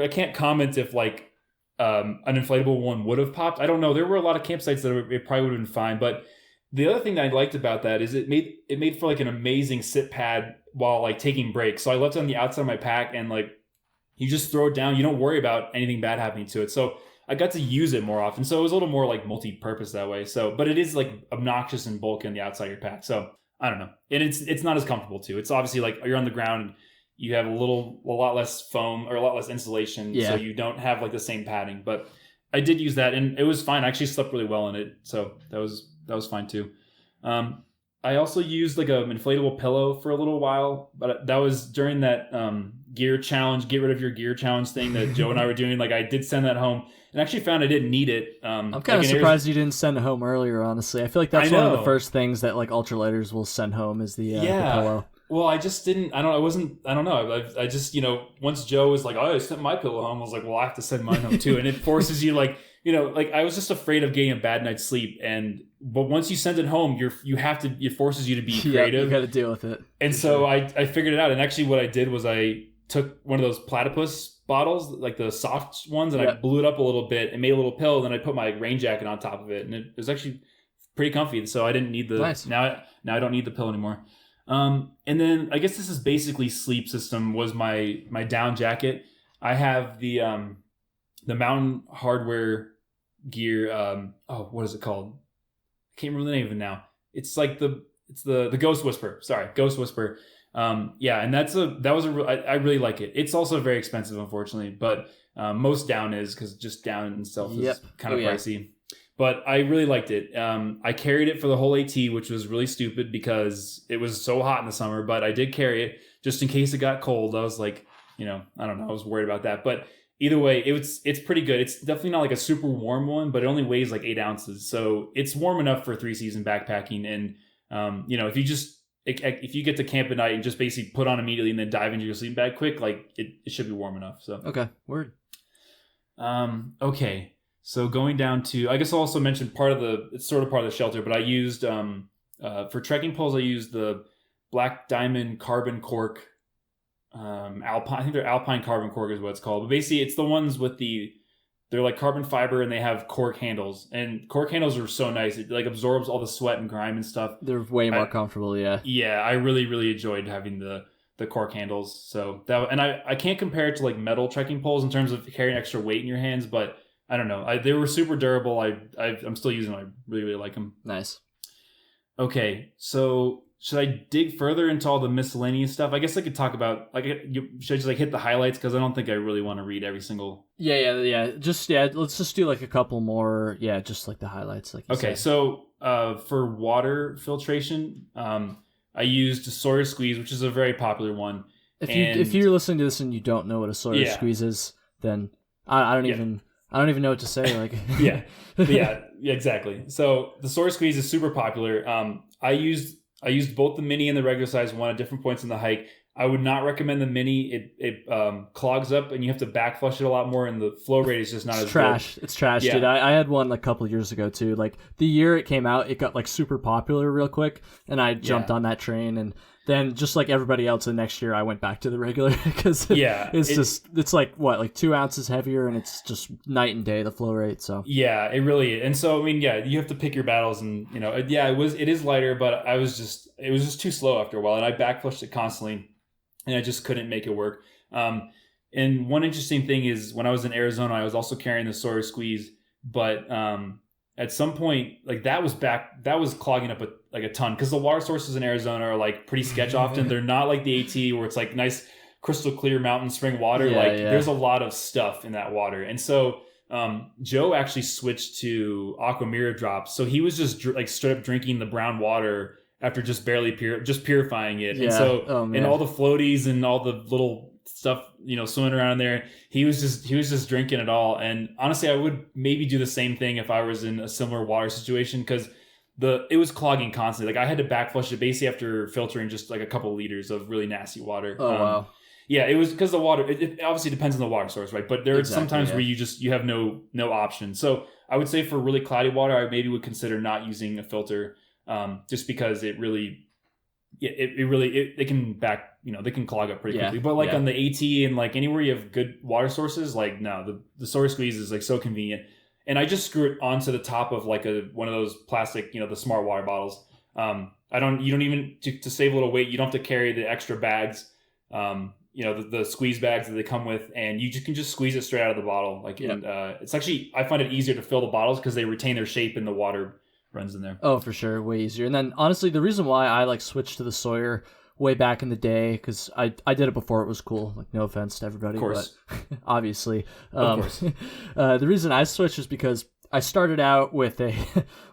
can't comment if like an inflatable one would have popped. I don't know. There were a lot of campsites that it probably would have been fine. But the other thing that I liked about that is it made for like an amazing sit pad while like taking breaks. So I left it on the outside of my pack, and like you just throw it down. You don't worry about anything bad happening to it. So I got to use it more often. So it was a little more like multi-purpose that way. So, but it is like obnoxious and bulky on the outside of your pack. So I don't know. And it's not as comfortable too. It's obviously like you're on the ground, you have a lot less foam or a lot less insulation. Yeah. So you don't have like the same padding, but I did use that and it was fine. I actually slept really well in it. So that was fine too. I also used like an inflatable pillow for a little while, but that was during that gear challenge, get rid of your gear challenge thing that Joe and I were doing. Like I did send that home and actually found I didn't need it. I'm kind of surprised you didn't send it home earlier, honestly. I feel like that's one of the first things that like ultralighters will send home is the pillow. Well, I just didn't, I don't know. I just, once Joe was like, oh, I sent my pillow home, I was like, well, I have to send mine home too. And it forces you like, like I was just afraid of getting a bad night's sleep. But once you send it home, it forces you to be creative. You got to deal with it. And so I figured it out. And actually what I did was I took one of those platypus bottles, like the soft ones, and I blew it up a little bit and made a little pill. Then I put my rain jacket on top of it. And it was actually pretty comfy. So I didn't need now I don't need the pill anymore. And then I guess this is basically sleep system was my down jacket. I have the Mountain Hardwear gear. What is it called? I can't remember the name of it now. It's like the Ghost Whisper. Sorry, Ghost Whisper. And I really like it. It's also very expensive, unfortunately, but most down is because just down itself is kind of pricey. But I really liked it. I carried it for the whole AT, which was really stupid because it was so hot in the summer. But I did carry it just in case it got cold. I was like, I don't know. I was worried about that. But either way, it's pretty good. It's definitely not like a super warm one, but it only weighs like 8 ounces. So it's warm enough for 3-season backpacking. And, if you get to camp at night and just basically put on immediately and then dive into your sleeping bag quick, like it should be warm enough. So okay, word. Okay. So going down to, I guess I'll also mention it's sort of part of the shelter, but I used, for trekking poles, I used the Black Diamond Carbon Cork, Alpine, I think they're Alpine Carbon Cork is what it's called. But basically it's the ones with they're like carbon fiber and they have cork handles. And cork handles are so nice. It like absorbs all the sweat and grime and stuff. They're way more comfortable, yeah. Yeah, I really, really enjoyed having the cork handles. So I can't compare it to like metal trekking poles in terms of carrying extra weight in your hands, but I don't know. They were super durable. I'm still using them. I really, really like them. Nice. Okay, so should I dig further into all the miscellaneous stuff? I guess I could talk about, should I just like hit the highlights? Because I don't think I really want to read every single... Yeah. Let's just do like a couple more. Yeah, just like the highlights. Like you said. So for water filtration, I used Sawyer Squeeze, which is a very popular one. If you're listening to this and you don't know what a Sawyer Squeeze is, then I don't even know what to say. Like, yeah, exactly. So the Sawyer Squeeze is super popular. I used both the mini and the regular size one at different points in the hike. I would not recommend the mini. It clogs up and you have to back flush it a lot more, and the flow rate is just not as trash. good. It's trash, dude. I had one a couple years ago too. Like the year it came out, it got like super popular real quick, and I jumped on that train. And then just like everybody else, the next year I went back to the regular because it's like what, like 2 ounces heavier, and it's just night and day the flow rate. So yeah, it really is. And so I mean, you have to pick your battles, and it is lighter, but it was just too slow after a while, and I back flushed it constantly, and I just couldn't make it work. And one interesting thing is when I was in Arizona, I was also carrying the Sawyer Squeeze, but at some point, like that was clogging up a ton because the water sources in Arizona are like pretty sketch often. They're not like the AT where it's like nice crystal clear mountain spring water. There's a lot of stuff in that water. And so Joe actually switched to Aqua Mirror drops. So he was just like straight up drinking the brown water after just barely purifying it. And so and all the floaties and all the little stuff, swimming around in there, he was just drinking it all. And honestly, I would maybe do the same thing if I was in a similar water situation, because it was clogging constantly. Like I had to backflush it basically after filtering just like a couple of liters of really nasty water. Wow. Yeah, it was because the water, it obviously depends on the water source, right? But there are sometimes where you have no option. So I would say for really cloudy water, I maybe would consider not using a filter, just because it really, they can clog up pretty quickly. But like on the AT and like anywhere you have good water sources, like no, the solar squeeze is like so convenient. And I just screw it onto the top of like one of those plastic, the smart water bottles. You don't even to save a little weight, you don't have to carry the extra bags. The squeeze bags that they come with, and you can just squeeze it straight out of the bottle. And it's actually, I find it easier to fill the bottles because they retain their shape and the water runs in there. Oh, for sure. Way easier. And then honestly, the reason why I like switched to the Sawyer way back in the day, because I did it before it was cool. Like, no offense to everybody, of course. But obviously, of course. The reason I switched is because I started out with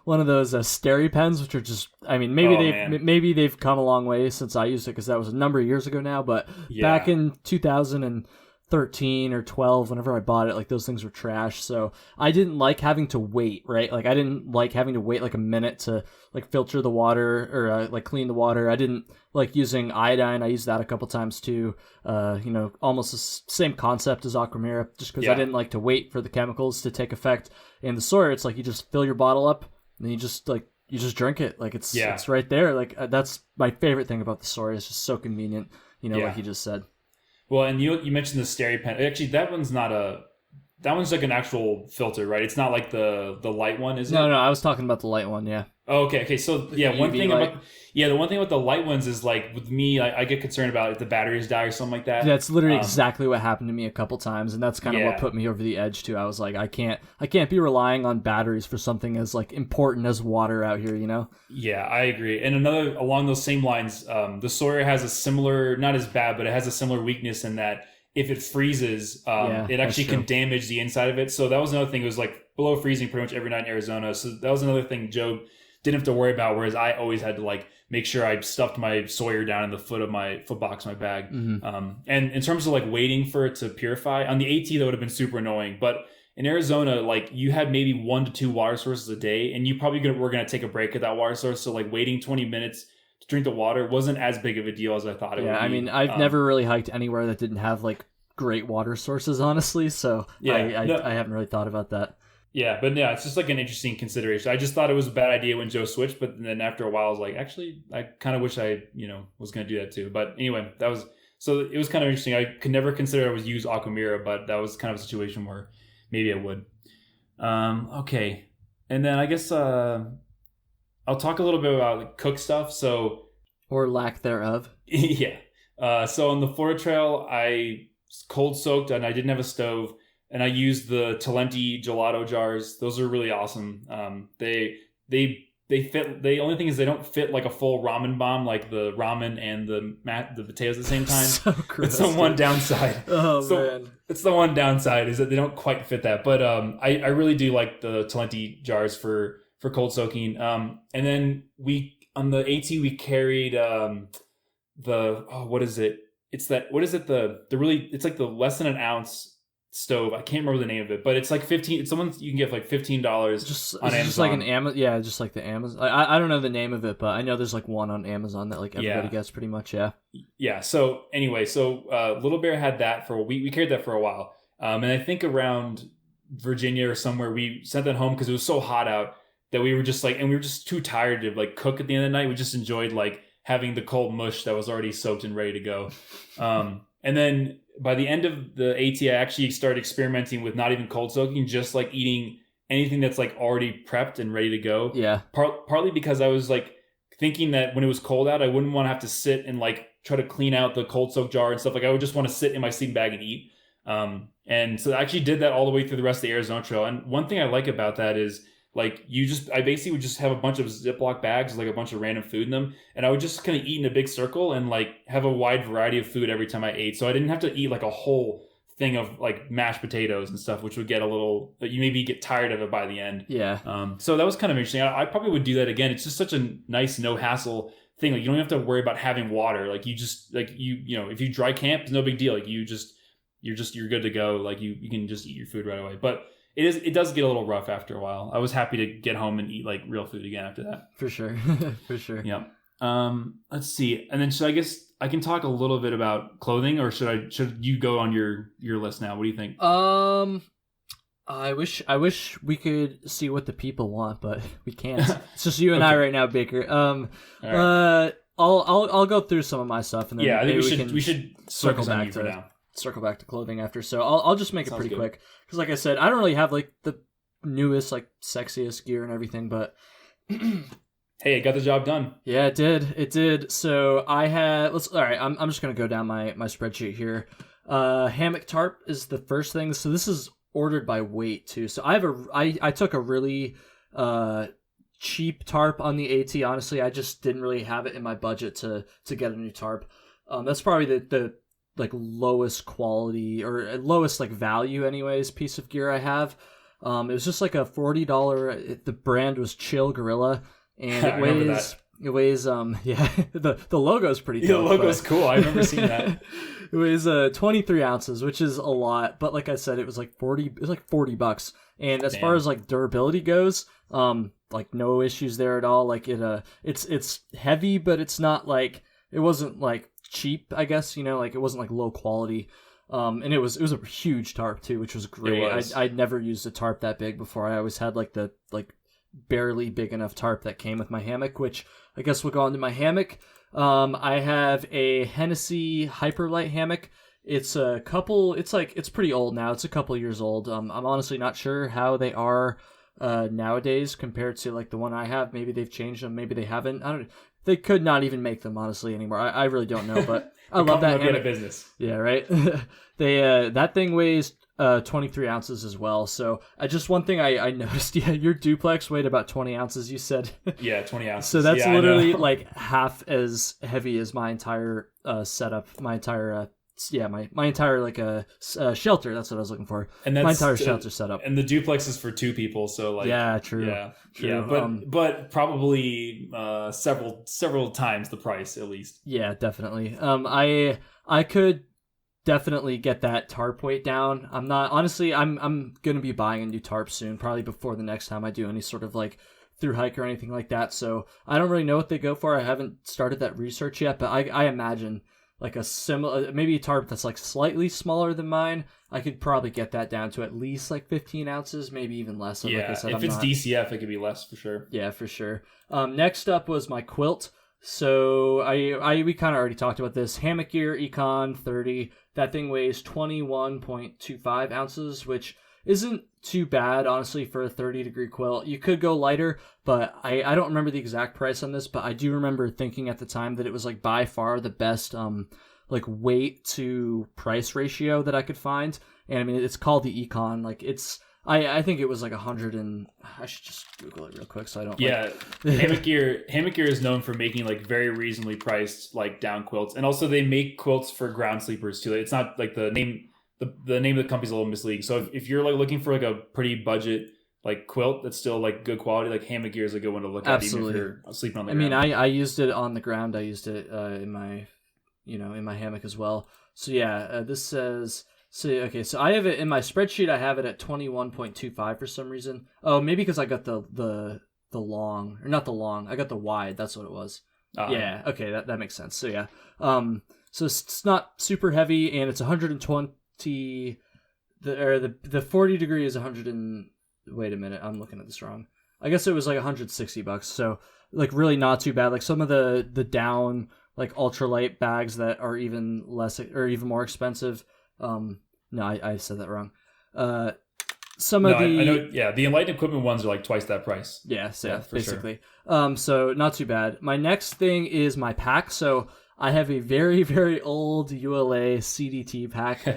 one of those Steri pens, which are just, I mean, maybe they've come a long way since I used it, because that was a number of years ago now. But back in 2013 or 12, whenever I bought it, like those things were trash. So I didn't like having to wait, right? Like I didn't like having to wait like a minute to like filter the water or like clean the water. I didn't like using iodine. I used that a couple times too. Almost the same concept as Aqua Mirror, just because I didn't like to wait for the chemicals to take effect. In the Sawyer, it's like you just fill your bottle up and then you just drink it. Like it's right there. Like that's my favorite thing about the Sawyer. It's just so convenient. Like you just said. Well, and you mentioned the Steri pen. Actually, that one's like an actual filter, right? It's not like the light one, is it? No, I was talking about the light one, yeah. Oh, okay. So the one thing about the light ones is like with me, I get concerned about if the batteries die or something like that. That's literally exactly what happened to me a couple times, and that's kind of what put me over the edge too. I was like, I can't be relying on batteries for something as like important as water out here, Yeah, I agree. And another along those same lines, the Sawyer has a similar, not as bad, but it has a similar weakness in that if it freezes, it actually can damage the inside of it. So that was another thing. It was like below freezing pretty much every night in Arizona. So that was another thing Joe didn't have to worry about, whereas I always had to like make sure I stuffed my Sawyer down in the foot box of my bag. Mm-hmm. And in terms of like waiting for it to purify, on the AT that would have been super annoying. But in Arizona, like you had maybe 1 to 2 water sources a day, and you probably were going to take a break at that water source. So like waiting 20 minutes to drink the water wasn't as big of a deal as I thought it would be. I mean, I've never really hiked anywhere that didn't have like great water sources, honestly. So I haven't really thought about that. Yeah, but yeah, it's just like an interesting consideration. I just thought it was a bad idea when Joe switched, but then after a while I was like, actually, I kind of wish I, was going to do that too. But anyway, it was kind of interesting. I could never consider I would use Aqua Mirror, but that was kind of a situation where maybe I would. Okay. And then I guess I'll talk a little bit about like, cook stuff. So, or lack thereof. Yeah. So on the Florida Trail, I cold soaked and I didn't have a stove. And I used the Talenti gelato jars. Those are really awesome. They fit. The only thing is they don't fit like a full ramen bomb, like the ramen and the potatoes at the same time. So gross, it's the one downside. Man, it's the one downside is that they don't quite fit that. But I really do like the Talenti jars for cold soaking. And then on the AT we carried what is it? It's it's like the less than an ounce stove. I can't remember the name of it, but it's like $15. It's someone you can get for like $15 on Amazon. Just like an Amazon, just like the Amazon. I don't know the name of it, but I know there's like one on Amazon that like everybody gets pretty much. Yeah. So anyway, Little Bear had that for a week. We carried that for a while, and I think around Virginia or somewhere we sent that home because it was so hot out that we were just like, and we were just too tired to like cook at the end of the night. We just enjoyed like having the cold mush that was already soaked and ready to go. And then by the end of the AT, I actually started experimenting with not even cold soaking, just like eating anything that's like already prepped and ready to go. Yeah. Partly because I was like thinking that when it was cold out, I wouldn't want to have to sit and like try to clean out the cold soak jar and stuff. Like I would just want to sit in my sleeping bag and eat. And so I actually did that all the way through the rest of the Arizona Trail. And one thing I like about that is Like I basically would just have a bunch of Ziploc bags, like a bunch of random food in them. And I would just kind of eat in a big circle and like have a wide variety of food every time I ate. So I didn't have to eat like a whole thing of like mashed potatoes and stuff, which would get you maybe get tired of it by the end. Yeah. So that was kind of interesting. I probably would do that again. It's just such a nice, no hassle thing. Like you don't have to worry about having water. Like you just like if you dry camp, it's no big deal. Like you're good to go. Like you can just eat your food right away. But it does get a little rough after a while. I was happy to get home and eat like real food again after that. For sure. For sure. Yeah. Let's see. And then I guess I can talk a little bit about clothing, or should you go on your list now? What do you think? I wish we could see what the people want, but we can't. It's just you and I right now, Baker. Right. I'll go through some of my stuff, and then I think we should circle back for now. Circle back to clothing after. So I'll just make it pretty quick because, like I said, I don't really have like the newest, like sexiest gear and everything, but hey, it got the job done. Yeah, it did. It did. So I had all right. I'm just gonna go down my spreadsheet here. Hammock tarp is the first thing. So this is ordered by weight too. So I took a really cheap tarp on the AT. Honestly, I just didn't really have it in my budget to get a new tarp. That's probably the like lowest quality or lowest like value anyways piece of gear I have. It was just like a $40. The brand was Chill Gorilla, and it weighs the logo's pretty dope. Yeah, the logo's cool. I remember seeing that. It weighs 23 ounces, which is a lot, but like I said, it was like $40. And as far as like durability goes, like no issues there at all. Like it's heavy, but it's not like, it wasn't like cheap, I guess, like it wasn't like low quality. And it was a huge tarp too, which was great. I'd never used a tarp that big before. I always had like the barely big enough tarp that came with my hammock, which I guess will go into my hammock. I have a Hennessy Hyperlight hammock. It's it's pretty old now. It's a couple years old. I'm honestly not sure how they are nowadays compared to like the one I have. Maybe they've changed them, maybe they haven't. They could not even make them honestly anymore. I really don't know, but I love that hammock. Business. Yeah, right. They that thing weighs 23 ounces as well. So just one thing I noticed, your duplex weighed about 20 ounces, you said. Yeah, 20 ounces. So that's literally like half as heavy as my entire setup, my entire my entire like shelter. That's what I was looking for. And that's my entire shelter setup. And the duplex is for two people, so like true. Yeah, but probably several times the price at least. Yeah, definitely. I could definitely get that tarp weight down. I'm gonna be buying a new tarp soon, probably before the next time I do any sort of like thru-hike or anything like that. So I don't really know what they go for. I haven't started that research yet, but I imagine like a similar, maybe a tarp that's like slightly smaller than mine, I could probably get that down to at least like 15 ounces, maybe even less. So yeah, like I said, if it's DCF, it could be less for sure. Yeah, for sure. Next up was my quilt. So we kind of already talked about this. Hammock Gear Econ 30. That thing weighs 21.25 ounces, which isn't too bad, honestly, for a 30-degree quilt. You could go lighter, but I don't remember the exact price on this, but I do remember thinking at the time that it was like by far the best like weight to price ratio that I could find. And I mean, it's called the Econ. Like it's, I think it was like 100 and I should just Google it real quick so I don't. Yeah, Hammock Gear is known for making like very reasonably priced like down quilts, and also they make quilts for ground sleepers too. It's not like the name of the company's a little misleading. So if you're like looking for like a pretty budget like quilt that's still like good quality, like Hammock Gear is a good one to look at. Even if you're sleeping on the ground. I mean, I used it on the ground. I used it in my hammock as well. So yeah, this says. So I have it in my spreadsheet. I have it at 21.25 for some reason. Oh, maybe because I got the long, or not the long. I got the wide. That's what it was. Yeah. Okay, that makes sense. So yeah. So it's not super heavy, and it's 120. The 40 degree is 100 and. Wait a minute, I'm looking at this wrong. I guess it was like $160. So like really not too bad. Like some of the down like ultralight bags that are even less or even more expensive. No, I said that wrong. I know. Yeah, the Enlightened equipment ones are like twice that price. Yeah, basically. Sure. So not too bad. My next thing is my pack. So I have a very, very old ULA CDT pack.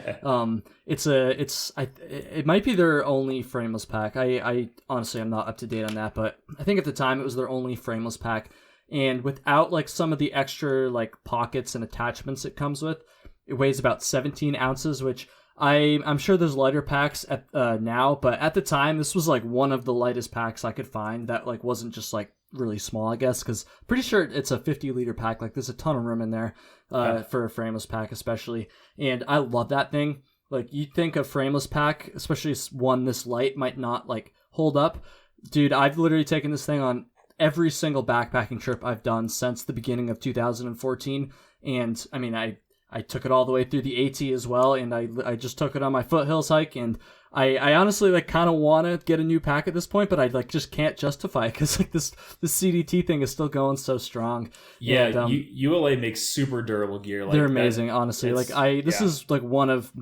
It might be their only frameless pack. I honestly am not up to date on that, but I think at the time it was their only frameless pack. And without like some of the extra like pockets and attachments it comes with, it weighs about 17 ounces, which I'm sure there's lighter packs at now, but at the time this was like one of the lightest packs I could find that like wasn't just like really small, I guess, because pretty sure it's a 50-liter pack. Like there's a ton of room in there for a frameless pack especially, and I love that thing. Like you'd think a frameless pack, especially one this light, might not like hold up. Dude, I've literally taken this thing on every single backpacking trip I've done since the beginning of 2014, and I mean I took it all the way through the AT as well, and I just took it on my foothills hike, and I honestly like kind of want to get a new pack at this point, but I like just can't justify it because like this CDT thing is still going so strong. Yeah, and, ULA makes super durable gear. Like, they're amazing, honestly. Like this is like one of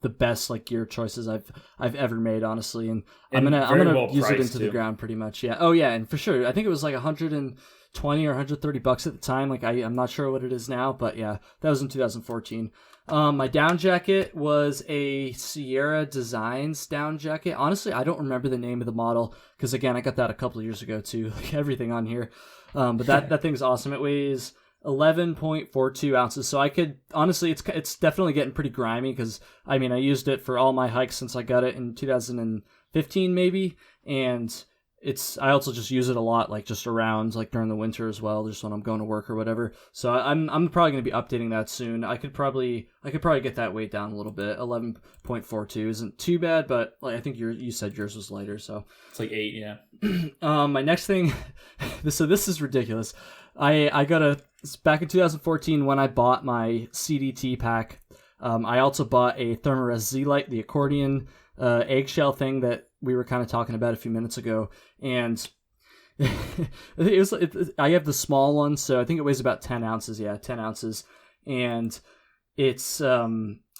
the best like gear choices I've ever made, honestly, and I'm gonna use it into the ground pretty much. Yeah. Oh yeah, and for sure, I think it was like 120 or $130 at the time. Like I'm not sure what it is now, but yeah, that was in 2014. My down jacket was a Sierra Designs down jacket. Honestly, I don't remember the name of the model because again, I got that a couple of years ago too. Like everything on here, but that thing's awesome. It weighs 11.42 ounces. So I could honestly, it's definitely getting pretty grimy because I mean I used it for all my hikes since I got it in 2015 maybe, and I also just use it a lot like just around like during the winter as well, just when I'm going to work or whatever. So I'm probably going to be updating that soon. I could probably get that weight down a little bit. 11.42 isn't too bad, but like I think you said yours was lighter, so it's like 8, yeah. My next thing, so this is ridiculous. I got back in 2014 when I bought my CDT pack. I also bought a Thermarest Z-Lite, the accordion eggshell thing that we were kind of talking about a few minutes ago, and I have the small one, so I think it weighs about 10 ounces. Yeah, 10 ounces, and it's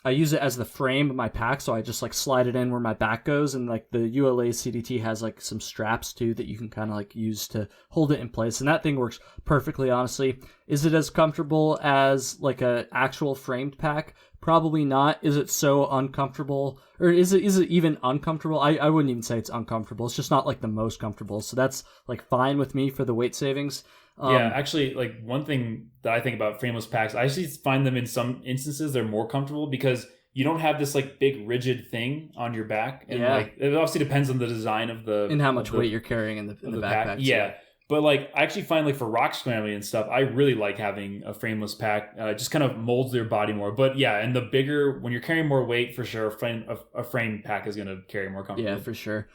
I use it as the frame of my pack, so I just like slide it in where my back goes, and like the ULA CDT has like some straps too that you can kind of like use to hold it in place, and that thing works perfectly, honestly. Is it as comfortable as like a actual framed pack? Probably not. Is it so uncomfortable, or is it even uncomfortable? I wouldn't even say it's uncomfortable. It's just not like the most comfortable, so that's like fine with me for the weight savings. Yeah, actually, like one thing that I think about frameless packs, I actually find them in some instances they're more comfortable because you don't have this like big rigid thing on your back, and like it obviously depends on the design of the and how much weight you're carrying in the backpack. Yeah, but like I actually find like for rock scrambling and stuff, I really like having a frameless pack. It just kind of molds their body more. But yeah, and the bigger when you're carrying more weight, for sure, a frame pack is going to carry more comfortably. Yeah, for sure.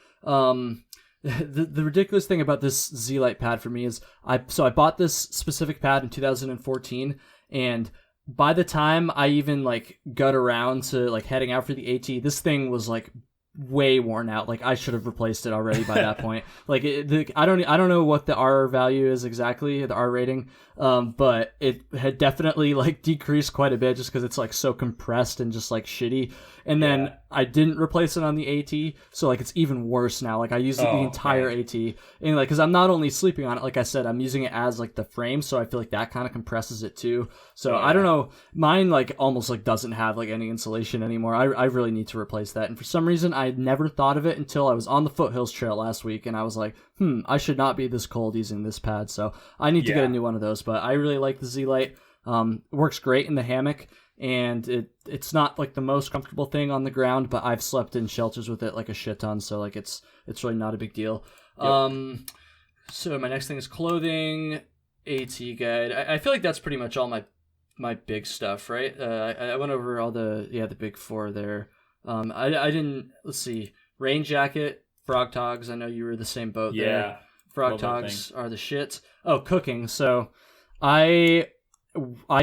The ridiculous thing about this Z-Lite pad for me is I bought this specific pad in 2014, and by the time I even like got around to like heading out for the AT, this thing was like way worn out. Like I should have replaced it already by that point. Like I don't know what the R value is exactly, the R rating, but it had definitely like decreased quite a bit just because it's like so compressed and just like shitty. And then I didn't replace it on the AT, so like it's even worse now. Like I used it the entire AT, and like because I'm not only sleeping on it, like I said, I'm using it as like the frame, so I feel like that kind of compresses it too. So I don't know, mine like almost like doesn't have like any insulation anymore. I really need to replace that, and for some reason I never thought of it until I was on the Foothills Trail last week, and I was like, I should not be this cold using this pad, so I need to get a new one of those. But I really like the Z-Lite. It works great in the hammock, and it's not like the most comfortable thing on the ground, but I've slept in shelters with it like a shit ton, so like it's really not a big deal. Yep. So my next thing is clothing, AT guide. I feel like that's pretty much all my big stuff, right? I went over all the big four there. I didn't, let's see, rain jacket, frog togs. I know you were the same boat there. Frog togs are the shit. Oh, cooking. So I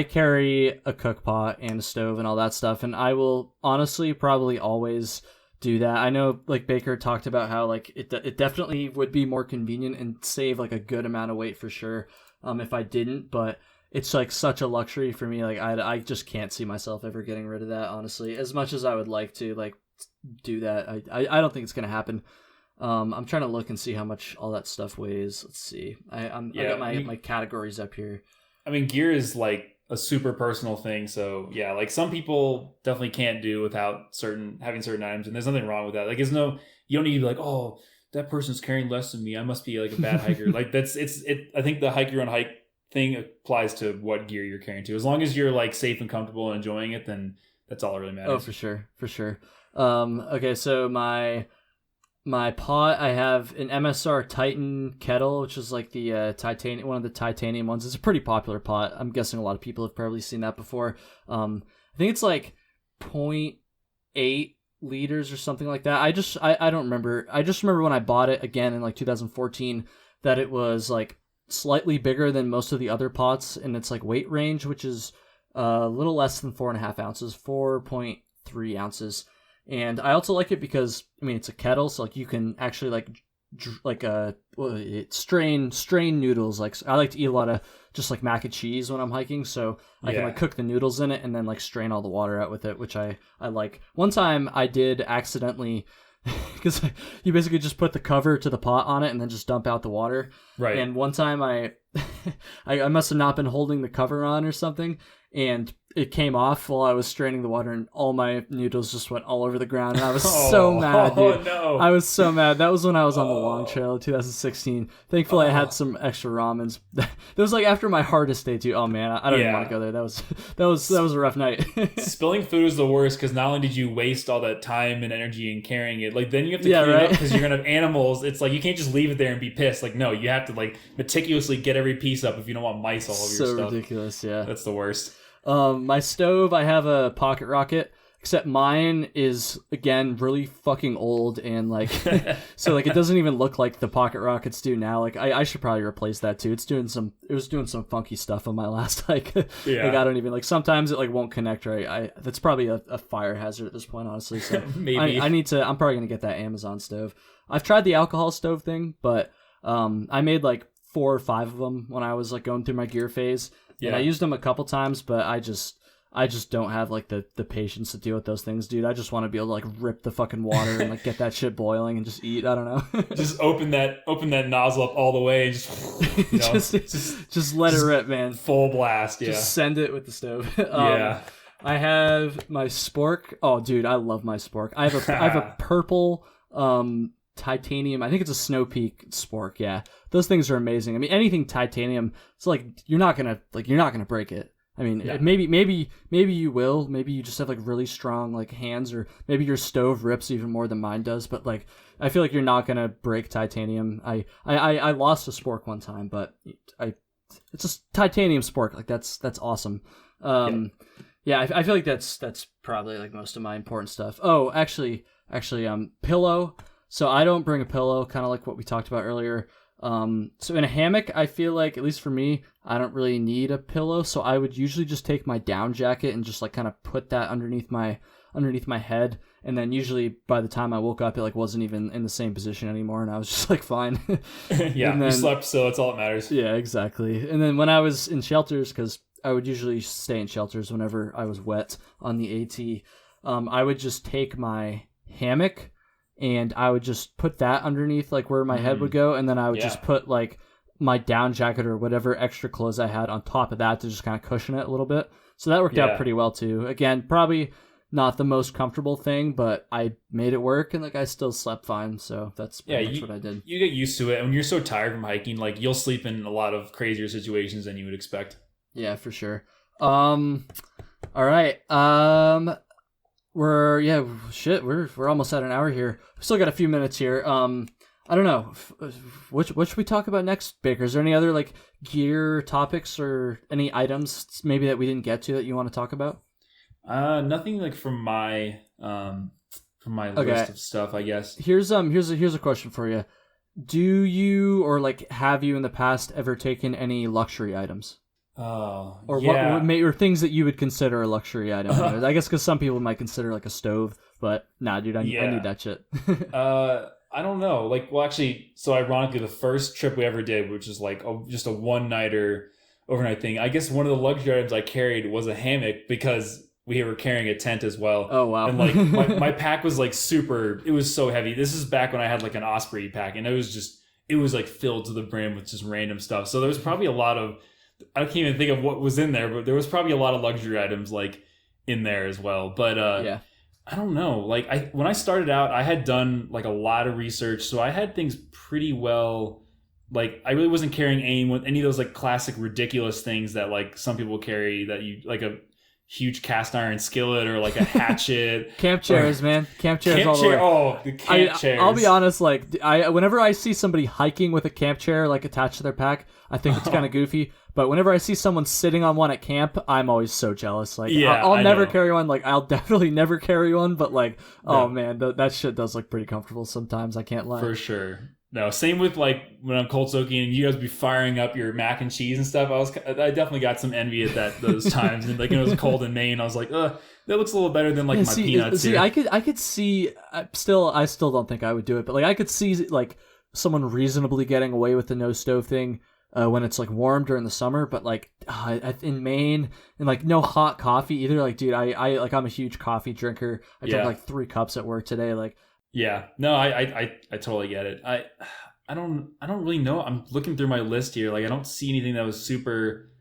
carry a cook pot and a stove and all that stuff, and I will honestly probably always do that. I know like Baker talked about how like it definitely would be more convenient and save like a good amount of weight for sure if I didn't, but it's like such a luxury for me. Like I just can't see myself ever getting rid of that, honestly, as much as I would like to like do that. I don't think it's gonna happen. I'm trying to look and see how much all that stuff weighs. Let's see. I got my categories up here. I mean, gear is like a super personal thing. So yeah, like some people definitely can't do without having certain items, and there's nothing wrong with that. Like you don't need to be like, oh, that person's carrying less than me, I must be like a bad hiker. Like I think the hike your own hike thing applies to what gear you're carrying to. As long as you're like safe and comfortable and enjoying it, then that's all that really matters. Oh, for sure. Okay, so my pot, I have an MSR Titan kettle, which is like the titanium, one of the titanium ones. It's a pretty popular pot. I'm guessing a lot of people have probably seen that before. I think it's like 0.8 liters or something like that. I don't remember. I just remember when I bought it again in like 2014 that it was like slightly bigger than most of the other pots in its like weight range, which is a little less than 4.5 ounces, 4.3 ounces. And I also like it because, I mean, it's a kettle, so like you can actually strain noodles. Like I like to eat a lot of just like mac and cheese when I'm hiking, so I can like cook the noodles in it and then like strain all the water out with it, which I like. One time I did accidentally, because you basically just put the cover to the pot on it and then just dump out the water. Right. And one time I must have not been holding the cover on or something, and it came off while I was straining the water, and all my noodles just went all over the ground. And I was so mad, dude. Oh, no. I was so mad. That was when I was on the long trail in 2016. Thankfully, I had some extra ramens. That was like after my hardest day, too. Oh, man, I don't even want to go there. That was a rough night. Spilling food is the worst, because not only did you waste all that time and energy in carrying it, like then you have to clean it up because you're going to have animals. It's like you can't just leave it there and be pissed. Like, no, you have to like meticulously get every piece up if you don't want mice all over your stuff. So ridiculous, yeah. That's the worst. My stove, I have a pocket rocket, except mine is, again, really fucking old, and like, so like it doesn't even look like the pocket rockets do now. Like I should probably replace that too. It was doing some funky stuff on my last hike. Yeah. Like I don't even, like sometimes it like won't connect right. That's probably a fire hazard at this point, honestly. So Maybe. I'm probably gonna get that Amazon stove. I've tried the alcohol stove thing, but I made like 4 or 5 of them when I was like going through my gear phase. Yeah. And I used them a couple times, but I just don't have like the patience to deal with those things, dude. I just want to be able to like rip the fucking water and like get that shit boiling and just eat. I don't know. Just open that nozzle up all the way and just let it rip, man. Full blast, yeah. Just send it with the stove. Yeah. I have my spork. Oh, dude, I love my spork. I have a purple titanium. I think it's a Snow Peak spork. Yeah, those things are amazing. I mean, anything titanium, it's like you're not gonna break it. I mean, maybe you will. Maybe you just have like really strong like hands, or maybe your stove rips even more than mine does. But like, I feel like you're not gonna break titanium. I lost a spork one time, but it's a titanium spork. Like that's awesome. Yeah, I feel like that's probably like most of my important stuff. Oh, actually, pillow. So I don't bring a pillow, kind of like what we talked about earlier. So in a hammock, I feel like, at least for me, I don't really need a pillow. So I would usually just take my down jacket and just like kind of put that underneath my head. And then usually by the time I woke up, it like wasn't even in the same position anymore. And I was just like, fine. Yeah, you slept, so that's all that matters. Yeah, exactly. And then when I was in shelters, because I would usually stay in shelters whenever I was wet on the AT, I would just take my hammock and I would just put that underneath like where my head would go, and then I would just put like my down jacket or whatever extra clothes I had on top of that to just kind of cushion it a little bit. So that worked out pretty well too. Again, probably not the most comfortable thing, but I made it work, and like I still slept fine. So that's pretty much what I did. You get used to it, and when you're so tired from hiking, like you'll sleep in a lot of crazier situations than you would expect. Yeah, for sure. All right. We're almost at an hour here. We still got a few minutes here. I don't know. What should we talk about next, Baker? Is there any other like gear topics or any items maybe that we didn't get to that you want to talk about? Nothing like from my list of stuff, I guess. Here's a question for you. Do you, or like have you in the past ever taken any luxury items? Oh, or or things that you would consider a luxury item. I guess because some people might consider like a stove, but nah, dude, I need that shit. I don't know. Like, well, actually, so ironically, the first trip we ever did, which is like just a one-nighter overnight thing, I guess one of the luxury items I carried was a hammock because we were carrying a tent as well. Oh, wow. And like my pack was like it was so heavy. This is back when I had like an Osprey pack, and it was like filled to the brim with just random stuff. So there was probably a lot of I can't even think of what was in there, but there was probably a lot of luxury items like in there as well. But Yeah. I don't know. Like when I started out, I had done like a lot of research, so I had things pretty well. Like I really wasn't carrying any of those like classic ridiculous things that like some people carry, that you like a huge cast iron skillet or like a hatchet. Camp chairs, man. Camp chairs all the way. Oh, the camp chairs. I'll be honest, like whenever I see somebody hiking with a camp chair like attached to their pack, I think it's kind of goofy. But whenever I see someone sitting on one at camp, I'm always so jealous. Like, yeah, I'll never know. carry one. Like, I'll definitely never carry one. But like, No. oh man, that shit does look pretty comfortable sometimes. I can't lie. For sure. No, same with like when I'm cold soaking and you guys be firing up your mac and cheese and stuff. I definitely got some envy at those times. And like when it was cold in Maine, I was like, that looks a little better than like my peanuts here. I could see. I still don't think I would do it, but like I could see like someone reasonably getting away with the no stove thing when it's like warm during the summer. But like in Maine and like no hot coffee either. Like, dude, I'm a huge coffee drinker. I drank like 3 cups at work today. Like. Yeah, no, I totally get it. I don't really know. I'm looking through my list here. Like I don't see anything that was super,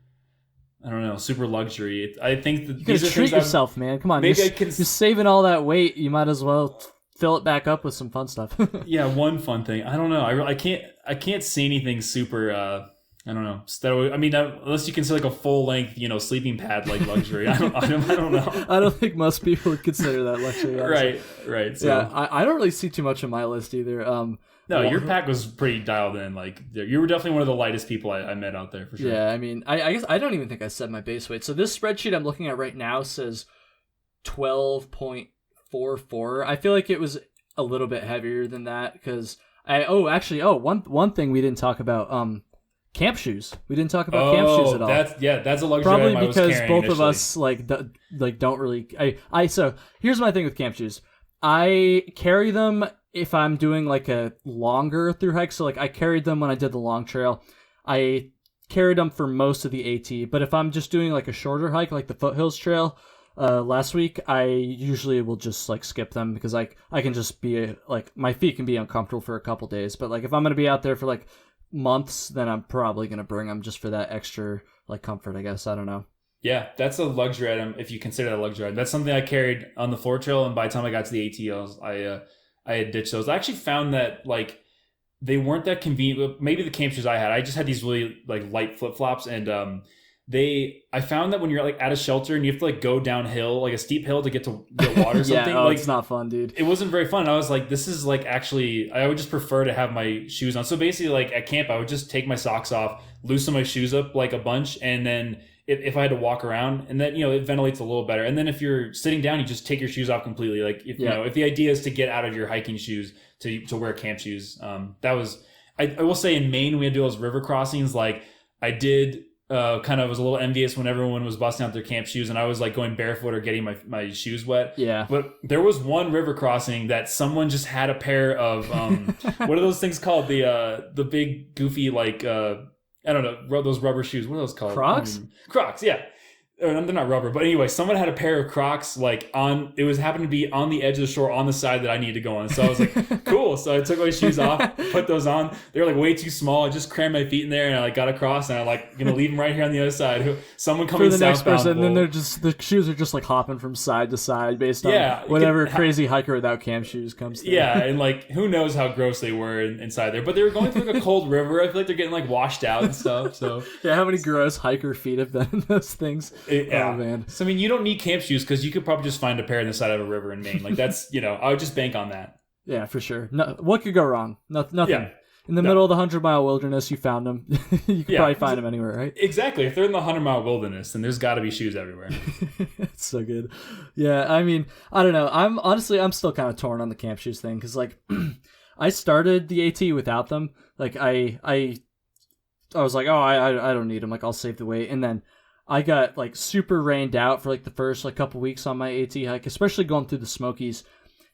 I don't know, super luxury. I think that you gotta treat yourself, man. Come on, maybe you're saving all that weight. You might as well fill it back up with some fun stuff. Yeah, one fun thing. I don't know. I can't see anything super. I don't know. I mean, unless you consider like a full length, sleeping pad like luxury. I don't know. I don't think most people would consider that luxury. Right. So. Yeah, I don't really see too much on my list either. No, your pack was pretty dialed in. Like you were definitely one of the lightest people I met out there for sure. Yeah, I mean, I guess I don't even think I said my base weight. So this spreadsheet I'm looking at right now says 12.44. I feel like it was a little bit heavier than that because one thing we didn't talk about. Camp shoes. We didn't talk about camp shoes at all. That's a luxury probably item because I was carrying both initially. of us don't really. So here's my thing with camp shoes. I carry them if I'm doing like a longer through hike. So like I carried them when I did the long trail. I carried them for most of the AT. But if I'm just doing like a shorter hike, like the Foothills Trail last week, I usually will just like skip them because I can just be like my feet can be uncomfortable for a couple days. But like if I'm gonna be out there for like months, then I'm probably gonna bring them just for that extra like comfort, I guess. I don't know. Yeah, that's a luxury item if you consider that a luxury item. That's something I carried on the floor trail, and by the time I got to the ATLs, I had ditched those. I actually found that like they weren't that convenient. Maybe the camp shoes I just had these really like light flip flops, and I found that when you're like at a shelter and you have to like go downhill, like a steep hill to get to get water or something. Yeah, like it's not fun, dude. It wasn't very fun. I was like, this is like actually, I would just prefer to have my shoes on. So basically like at camp, I would just take my socks off, loosen my shoes up like a bunch. And then if I had to walk around and then, it ventilates a little better. And then if you're sitting down, you just take your shoes off completely. Like if the idea is to get out of your hiking shoes to wear camp shoes, that was, I will say in Maine, we had to do those river crossings. Like I did, kind of was a little envious when everyone was busting out their camp shoes and I was like going barefoot or getting my shoes wet. Yeah. But there was one river crossing that someone just had a pair of what are those things called? The big goofy like I don't know, those rubber shoes. What are those called? Crocs? Crocs, yeah. They're not rubber, but anyway, someone had a pair of Crocs like happened to be on the edge of the shore on the side that I needed to go on. So I was like, cool. So I took my shoes off, put those on. They were like way too small. I just crammed my feet in there and I like got across and I like gonna leave them right here on the other side. Someone coming for the next southbound. person, and then the shoes are just like hopping from side to side based on whatever crazy hiker without camp shoes comes through. Yeah, and like who knows how gross they were inside there. But they were going through like a cold river. I feel like they're getting like washed out and stuff. So yeah, how many gross hiker feet have been in those things? Yeah. Oh man. So I mean, you don't need camp shoes because you could probably just find a pair on the side of a river in Maine. Like that's, I would just bank on that. Yeah, for sure. No, what could go wrong? Nothing. Yeah. In the middle of the 100-mile wilderness, you found them. You could probably find them anywhere, right? Exactly. If they're in the 100-mile wilderness, then there's got to be shoes everywhere. It's so good. Yeah, I mean, I don't know. I'm still kind of torn on the camp shoes thing because like I started the AT without them. Like I was like, oh, I don't need them. Like I'll save the weight, and then I got like super rained out for like the first like couple weeks on my AT hike, especially going through the Smokies.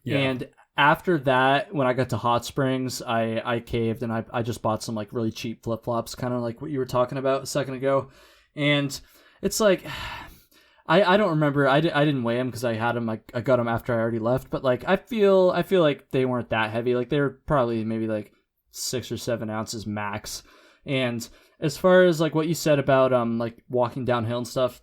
Yeah. And after that, when I got to Hot Springs, I caved and I just bought some like really cheap flip flops, kind of like what you were talking about a second ago. And it's like, I don't remember. I didn't weigh them because I had them. I got them after I already left. But like I feel like they weren't that heavy. Like they were probably maybe like 6 or 7 ounces max. And as far as like what you said about like walking downhill and stuff,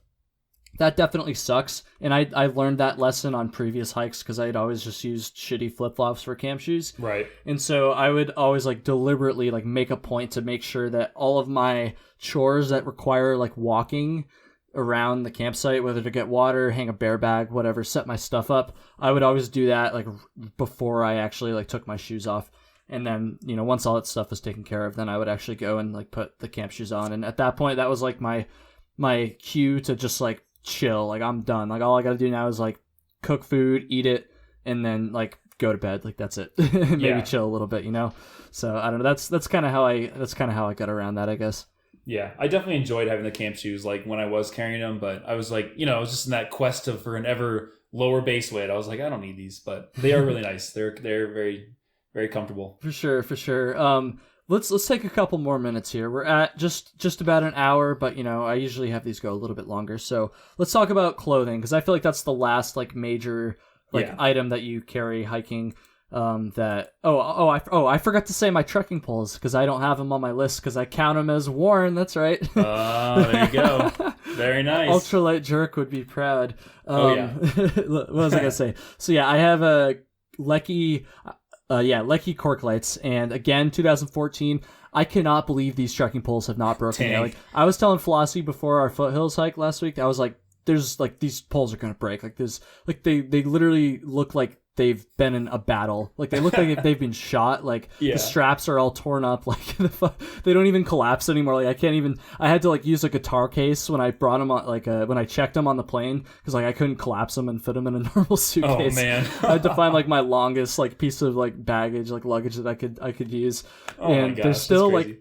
that definitely sucks. And I learned that lesson on previous hikes because I had always just used shitty flip-flops for camp shoes. Right. And so I would always like deliberately like make a point to make sure that all of my chores that require like walking around the campsite, whether to get water, hang a bear bag, whatever, set my stuff up, I would always do that like before I actually like took my shoes off. And then, you know, once all that stuff was taken care of, then I would actually go and like put the camp shoes on. And at that point, that was like my cue to just like chill. Like, I'm done. Like, all I got to do now is like cook food, eat it, and then like go to bed. Like, that's it. Maybe chill a little bit, you know? So I don't know. That's kind of how I got around that, I guess. Yeah, I definitely enjoyed having the camp shoes like when I was carrying them, but I was like, you know, I was just in that quest for an ever lower base weight. I was like, I don't need these, but they are really nice. They're very, very comfortable. For sure. Let's take a couple more minutes here. We're at just about an hour, but you know, I usually have these go a little bit longer. So let's talk about clothing, because I feel like that's the last like major item that you carry hiking. I forgot to say my trekking poles, because I don't have them on my list because I count them as worn. That's right. There you go. Very nice. Ultralight jerk would be proud. What was I gonna say? So yeah, I have a Lecky Cork Lights, and again 2014. I cannot believe these trekking poles have not broken yet. Like, I was telling Flossie before our foothills hike last week, I was like, there's like these poles are gonna break. Like there's like they literally look like they've been in a battle. Like they look like they've been shot. Like the straps are all torn up. Like they don't even collapse anymore. Like I had to like use a guitar case when I brought them on, like when I checked them on the plane, because like I couldn't collapse them and fit them in a normal suitcase. Oh man. I had to find like my longest like piece of like baggage, like luggage that I could use. Oh and my gosh,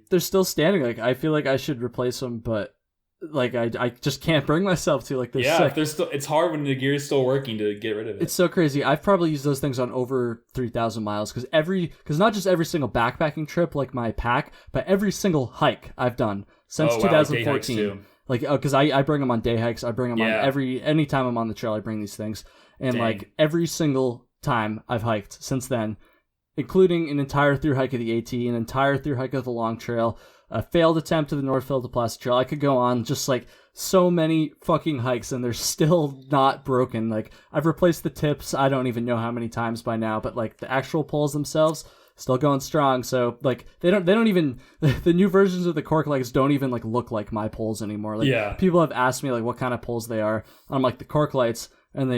they're still standing. Like I feel like I should replace them, but like I just can't bring myself to. Like they're sick. It's hard when the gear is still working to get rid of it. It's so crazy. I've probably used those things on over 3,000 miles, because not just every single backpacking trip like my pack, but every single hike I've done since 2014. Like because I bring them on day hikes. I bring them on anytime I'm on the trail. I bring these things, and like every single time I've hiked since then, including an entire through hike of the AT, an entire through hike of the Long Trail, a failed attempt to the Northfield to Placid Trail. I could go on just like so many fucking hikes, and they're still not broken. Like I've replaced the tips, I don't even know how many times by now, but like the actual poles themselves still going strong. So like they don't even the new versions of the Cork Legs don't even like look like my poles anymore. Like people have asked me like what kind of poles they are. I'm like, the Cork Lights, and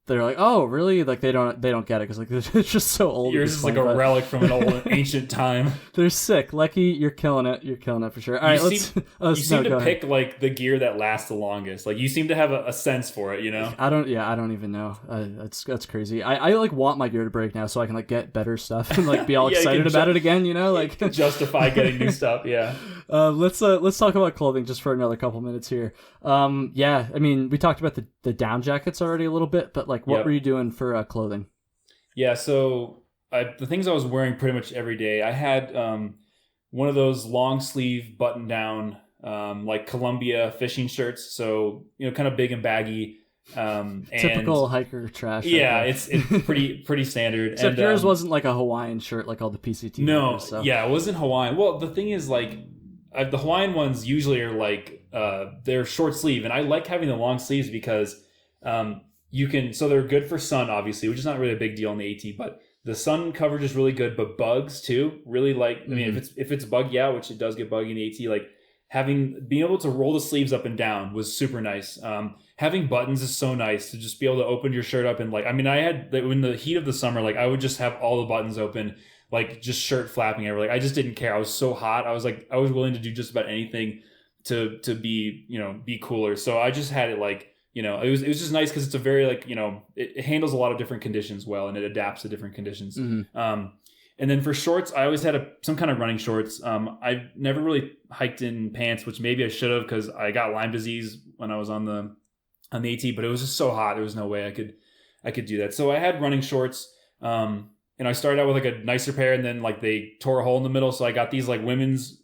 they're like, oh, really? Like they don't get it because like it's just so old. Yours is like a relic from an old ancient time. They're sick. Lecky, you're killing it. You're killing it for sure. All right, you seem to pick like the gear that lasts the longest. Like you seem to have a sense for it. You know. I don't even know. That's crazy. I like want my gear to break now so I can like get better stuff and like be all excited about it again. You know, like justify getting new stuff. Yeah. Let's talk about clothing just for another couple minutes here. I mean, we talked about the down jackets already a little bit, but like what were you doing for clothing? Yeah, so the things I was wearing pretty much every day, I had one of those long sleeve button down like Columbia fishing shirts, so you know, kind of big and baggy. Typical hiker trash. Yeah, it's pretty standard. Except yours wasn't like a Hawaiian shirt like all the PCT. No, hikers, so. Yeah, it wasn't Hawaiian. Well, the thing is, like, the Hawaiian ones usually are like they're short sleeve, and I like having the long sleeves because so they're good for sun, obviously, which is not really a big deal in the AT, but the sun coverage is really good. But bugs too, really like. I mean, if it's buggy out, which it does get buggy in the AT, like being able to roll the sleeves up and down was super nice. Having buttons is so nice to just be able to open your shirt up and like. I mean, I had in the heat of the summer, like I would just have all the buttons open, like just shirt flapping everywhere. Like I just didn't care. I was so hot. I was willing to do just about anything to be cooler. So I just had it like. You know, it was just nice because it's a very like, you know, it handles a lot of different conditions well, and it adapts to different conditions. And then for shorts, I always had some kind of running shorts. I never really hiked in pants, which maybe I should have because I got Lyme disease when I was on the AT, but it was just so hot. There was no way I could do that. So I had running shorts. And I started out with like a nicer pair, and then like they tore a hole in the middle. So I got these like women's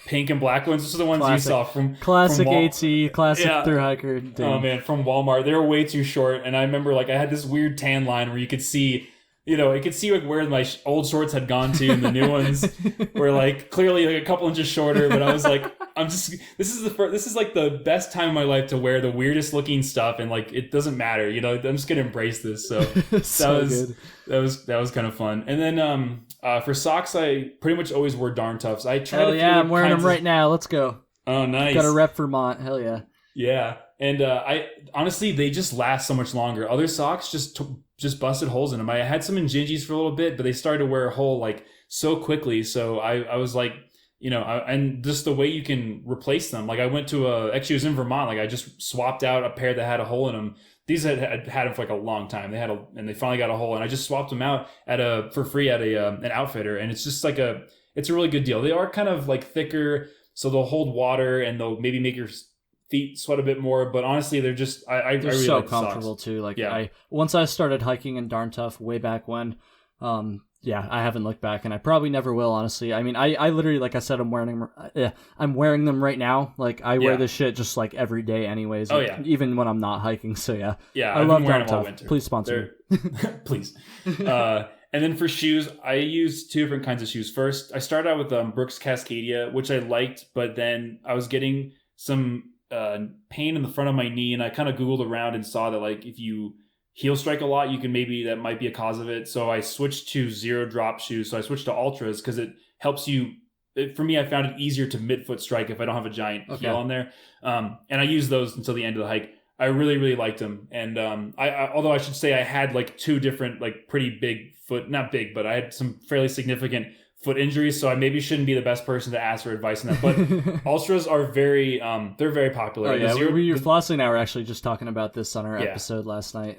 pink and black ones. These are the ones you saw from classic AT, classic thru-hiker. Oh man, from Walmart. They were way too short, and I remember like I had this weird tan line where you could see you know, I could see like where my old shorts had gone to, and the new ones were like clearly like a couple inches shorter. But I was like, this is like the best time of my life to wear the weirdest looking stuff, and like it doesn't matter, you know. I'm just gonna embrace this. So that was kind of fun. And then for socks, I pretty much always wore Darn Toughs. I tried. Hell yeah, I'm wearing them right now. Let's go. Oh, nice. Got a rep Vermont. Hell yeah. Yeah, and I honestly they just last so much longer. Other socks just busted holes in them. I had some in Gingies for a little bit, but they started to wear a hole like so quickly. So I was like, you know, and just the way you can replace them. Like I went to actually it was in Vermont. Like I just swapped out a pair that had a hole in them. These had them for like a long time. And they finally got a hole, and I just swapped them out for free at an outfitter. And it's just like it's a really good deal. They are kind of like thicker, so they'll hold water and they'll maybe make your feet sweat a bit more, but honestly they're just I really so like the comfortable socks. too. Like once I started hiking in Darn Tough way back when, I haven't looked back, and I probably never will, honestly. I mean, I literally, like I said, I'm wearing them right now. Like I wear this shit just like every day anyways. Even when I'm not hiking. So I love Darn Tough. Please sponsor me. Please. And then for shoes, I used two different kinds of shoes. First, I started out with Brooks Cascadia, which I liked, but then I was getting some pain in the front of my knee, and I kind of Googled around and saw that like if you heel strike a lot, that might be a cause of it. So I switched to zero drop shoes. So I switched to Ultras because it helps you. For me, I found it easier to midfoot strike if I don't have a giant heel on there. And I used those until the end of the hike. I really, really liked them. And although I should say I had like two different, like pretty big foot, not big, but I had some fairly significant foot injuries, so I maybe shouldn't be the best person to ask for advice on that. But Ultras are they're very popular. Oh yeah, Flossie and I were actually just talking about this on our episode last night,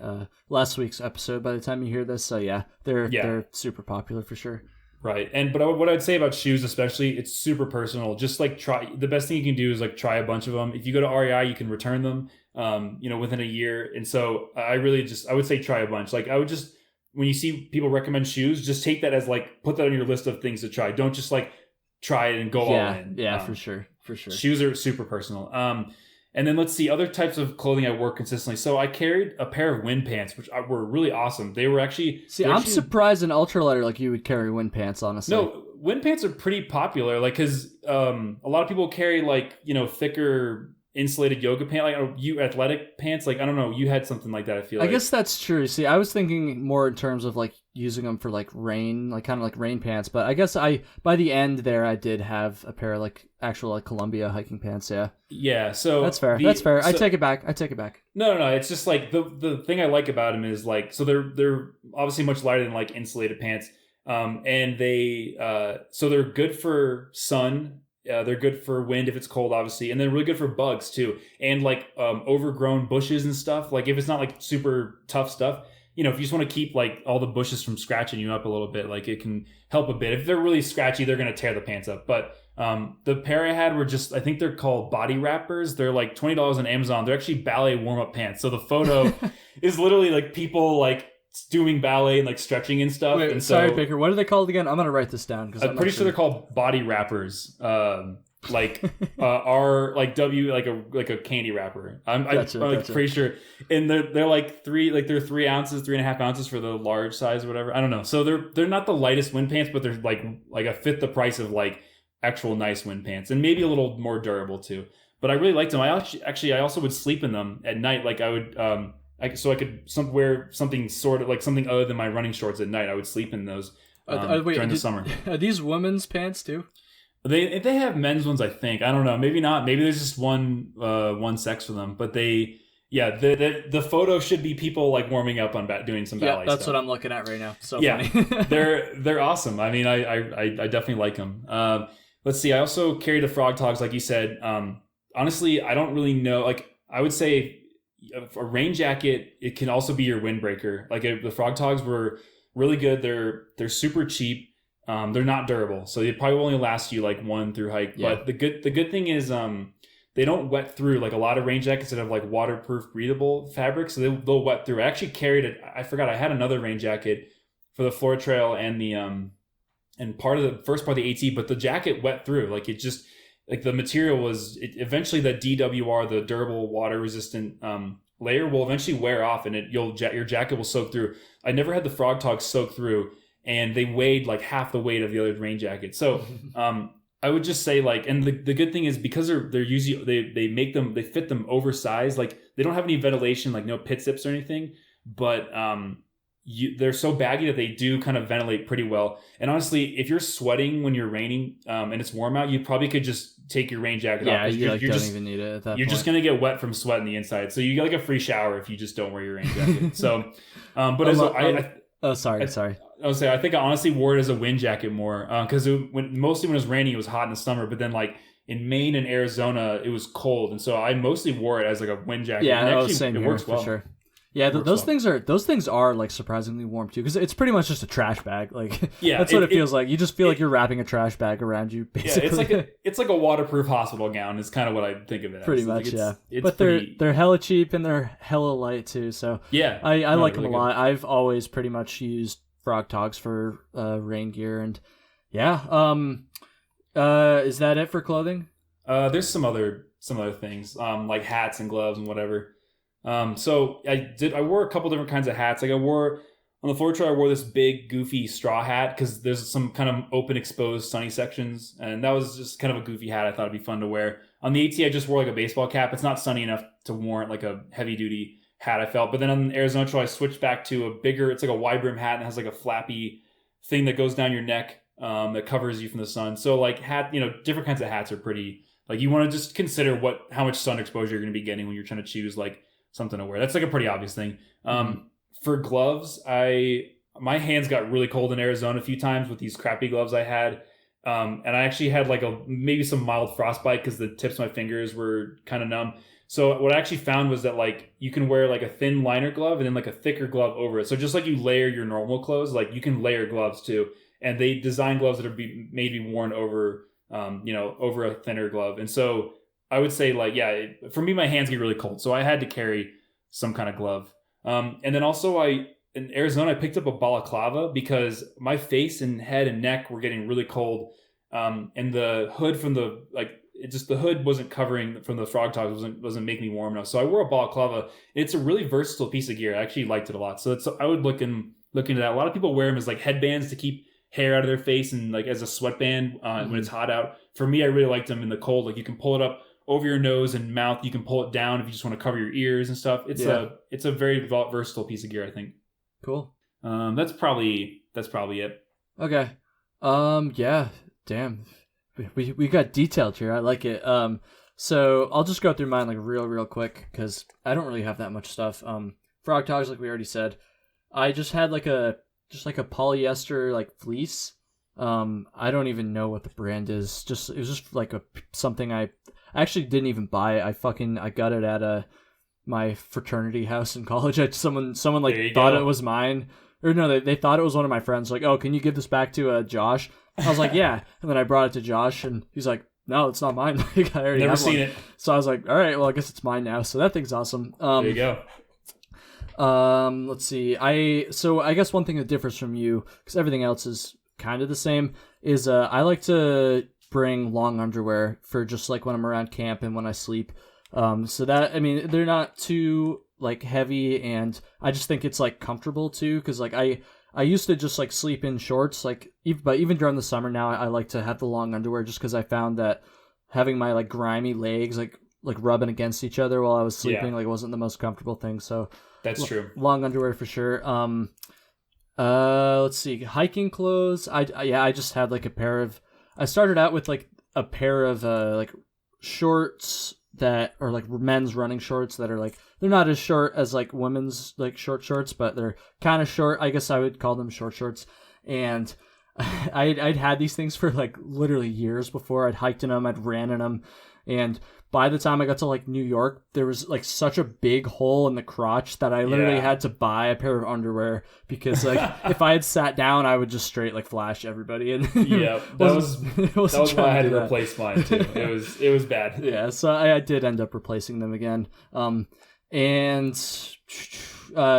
last week's episode. By the time you hear this, so they're super popular for sure. Right, but what I'd say about shoes, especially, it's super personal. Just like the best thing you can do is like try a bunch of them. If you go to REI, you can return them, within a year. And so I would say try a bunch. Like I would just. When you see people recommend shoes, just take that as like, put that on your list of things to try. Don't just like try it and go all in. Yeah, for sure. Shoes are super personal. And then let's see other types of clothing I wore consistently. So I carried a pair of wind pants, which were really awesome. They were actually... I'm surprised an ultralighter like you would carry wind pants, honestly. No, wind pants are pretty popular. Like, because a lot of people carry like, thicker insulated yoga pant, like you athletic pants. Like, I don't know, you had something like that, I feel like. I guess that's true. See, I was thinking more in terms of like using them for like rain, like kind of like rain pants. But I guess by the end there, I did have a pair of like actual like Columbia hiking pants. Yeah. So that's fair. So, I take it back. No. It's just like the thing I like about them is like, so they're obviously much lighter than like insulated pants. And so they're good for sun. They're good for wind if it's cold, obviously, and they're really good for bugs too, and like overgrown bushes and stuff. Like if it's not like super tough stuff, if you just want to keep like all the bushes from scratching you up a little bit, like it can help a bit. If they're really scratchy, they're gonna tear the pants up. But the pair I had were just, I think they're called body wrappers. They're like $20 on Amazon. They're actually ballet warm up pants. So the photo is literally like people like doing ballet and like stretching and stuff. Wait, and sorry, Baker. What are they called again? I'm gonna write this down because I'm pretty sure they're called body wrappers. R like W like a candy wrapper. I'm pretty sure, and they're like 3 ounces, 3.5 ounces for the large size or whatever. I don't know. So they're not the lightest wind pants, but they're like a fifth the price of like actual nice wind pants, and maybe a little more durable too. But I really liked them. I also would sleep in them at night. Like I would so I could wear something sort of like something other than my running shorts at night. I would sleep in those during the summer. Are these women's pants too? They have men's ones, I think. I don't know. Maybe not. Maybe there's just one sex for them. But the photo should be people like warming up on doing some ballet. Yeah, that's stuff. what I'm looking at right now. So funny. they're awesome. I mean, I definitely like them. Let's see. I also carry the frog togs, like you said. Honestly, I don't really know. Like I would say, a rain jacket, it can also be your windbreaker. Like the frog togs were really good. They're super cheap. They're not durable, so they probably only last you like one through hike. Yeah. But the good thing is they don't wet through like a lot of rain jackets that have like waterproof breathable fabric, so they'll wet through. I actually carried it. I forgot I had another rain jacket for the Florida Trail and the and part of the first part of the AT, but the jacket wet through. Like it just like the material was eventually that DWR, the durable water resistant layer will eventually wear off, and your jacket will soak through. I never had the Frog Togs soak through, and they weighed like half the weight of the other rain jacket. So I would just say like, and the good thing is because they're usually they fit them oversized. Like they don't have any ventilation, like no pit zips or anything, but they're so baggy that they do kind of ventilate pretty well. And honestly, if you're sweating when you're raining and it's warm out, you probably could just take your rain jacket off. Yeah, you you're don't just, even need it at that You're point. just going to get wet from sweat on the inside. So you get like a free shower if you just don't wear your rain jacket. So, sorry. I would say I think I honestly wore it as a wind jacket more because mostly when it was raining, it was hot in the summer. But then like in Maine and Arizona, it was cold, and so I mostly wore it as like a wind jacket. Yeah, and actually, same it here, works well. for sure. Yeah, those things are like surprisingly warm too, because it's pretty much just a trash bag. Like that's what it feels like. You just feel like you're wrapping a trash bag around you. Basically, yeah, it's like a waterproof hospital gown. Is kind of what I think of it. Pretty as. much, like yeah. It's they're hella cheap and they're hella light too. So yeah, I like really them a lot. I've always pretty much used Frog Togs for rain gear, and yeah. Is that it for clothing? There's some other things, like hats and gloves and whatever. So I wore a couple different kinds of hats. Like on the Florida Trail, I wore this big goofy straw hat because there's some kind of open exposed sunny sections, and that was just kind of a goofy hat. I thought it'd be fun to wear. On the AT, I just wore like a baseball cap. It's not sunny enough to warrant like a heavy duty hat, I felt. But then on the Arizona Trail, I switched back to a bigger, it's like a wide brim hat and has like a flappy thing that goes down your neck that covers you from the sun. So like different kinds of hats are pretty, like you want to just consider how much sun exposure you're going to be getting when you're trying to choose like something to wear. That's like a pretty obvious thing. For gloves, my hands got really cold in Arizona a few times with these crappy gloves I had. And I actually had like maybe some mild frostbite because the tips of my fingers were kind of numb. So what I actually found was that like you can wear like a thin liner glove and then like a thicker glove over it. So just like you layer your normal clothes, like you can layer gloves too. And they design gloves that are made to be worn over, over a thinner glove. And so I would say like, yeah, for me, my hands get really cold. So I had to carry some kind of glove. And then also in Arizona, I picked up a balaclava because my face and head and neck were getting really cold. And the hood from the hood wasn't covering from the Frog Togs wasn't making me warm enough. So I wore a balaclava. It's a really versatile piece of gear. I actually liked it a lot. So I would look into that. A lot of people wear them as like headbands to keep hair out of their face and like as a sweatband when it's hot out. For me, I really liked them in the cold. Like you can pull it up over your nose and mouth. You can pull it down if you just want to cover your ears and stuff. It's a very versatile piece of gear, I think. Cool. That's probably it. Okay. Yeah. Damn. We got detailed here. I like it. So I'll just go through mine like real quick because I don't really have that much stuff. Frog Togs, like we already said. I just had like a polyester like fleece. I don't even know what the brand is. It was just like something I actually didn't even buy it. I got it at my fraternity house in college. Someone like thought it was mine, or no, they thought it was one of my friends. Like, oh, can you give this back to Josh? I was like, yeah, and then I brought it to Josh, and he's like, no, it's not mine. Like, I already never have seen one. it. So I was like, all right, well, I guess it's mine now. So that thing's awesome. There you go. Let's see. I guess one thing that differs from you, because everything else is kind of the same, is I like to bring long underwear for just like when I'm around camp and when I sleep. So that, I mean, they're not too like heavy, and I just think it's like comfortable too, because like I used to just like sleep in shorts, like but even during the summer now I like to have the long underwear just because I found that having my like grimy legs like rubbing against each other while I was sleeping like wasn't the most comfortable thing. So that's true. Long underwear for sure. Let's see, hiking clothes. I just had like I started out with like a pair of like shorts that are like men's running shorts that are like, they're not as short as like women's like short shorts, but they're kind of short. I guess I would call them short shorts. And I'd had these things for like literally years before. I'd hiked in them, I'd ran in them, and by the time I got to like New York, there was like such a big hole in the crotch that I literally had to buy a pair of underwear because like if I had sat down, I would just straight like flash everybody. And that was why I had to replace mine too. It was bad. Yeah, so I did end up replacing them again. And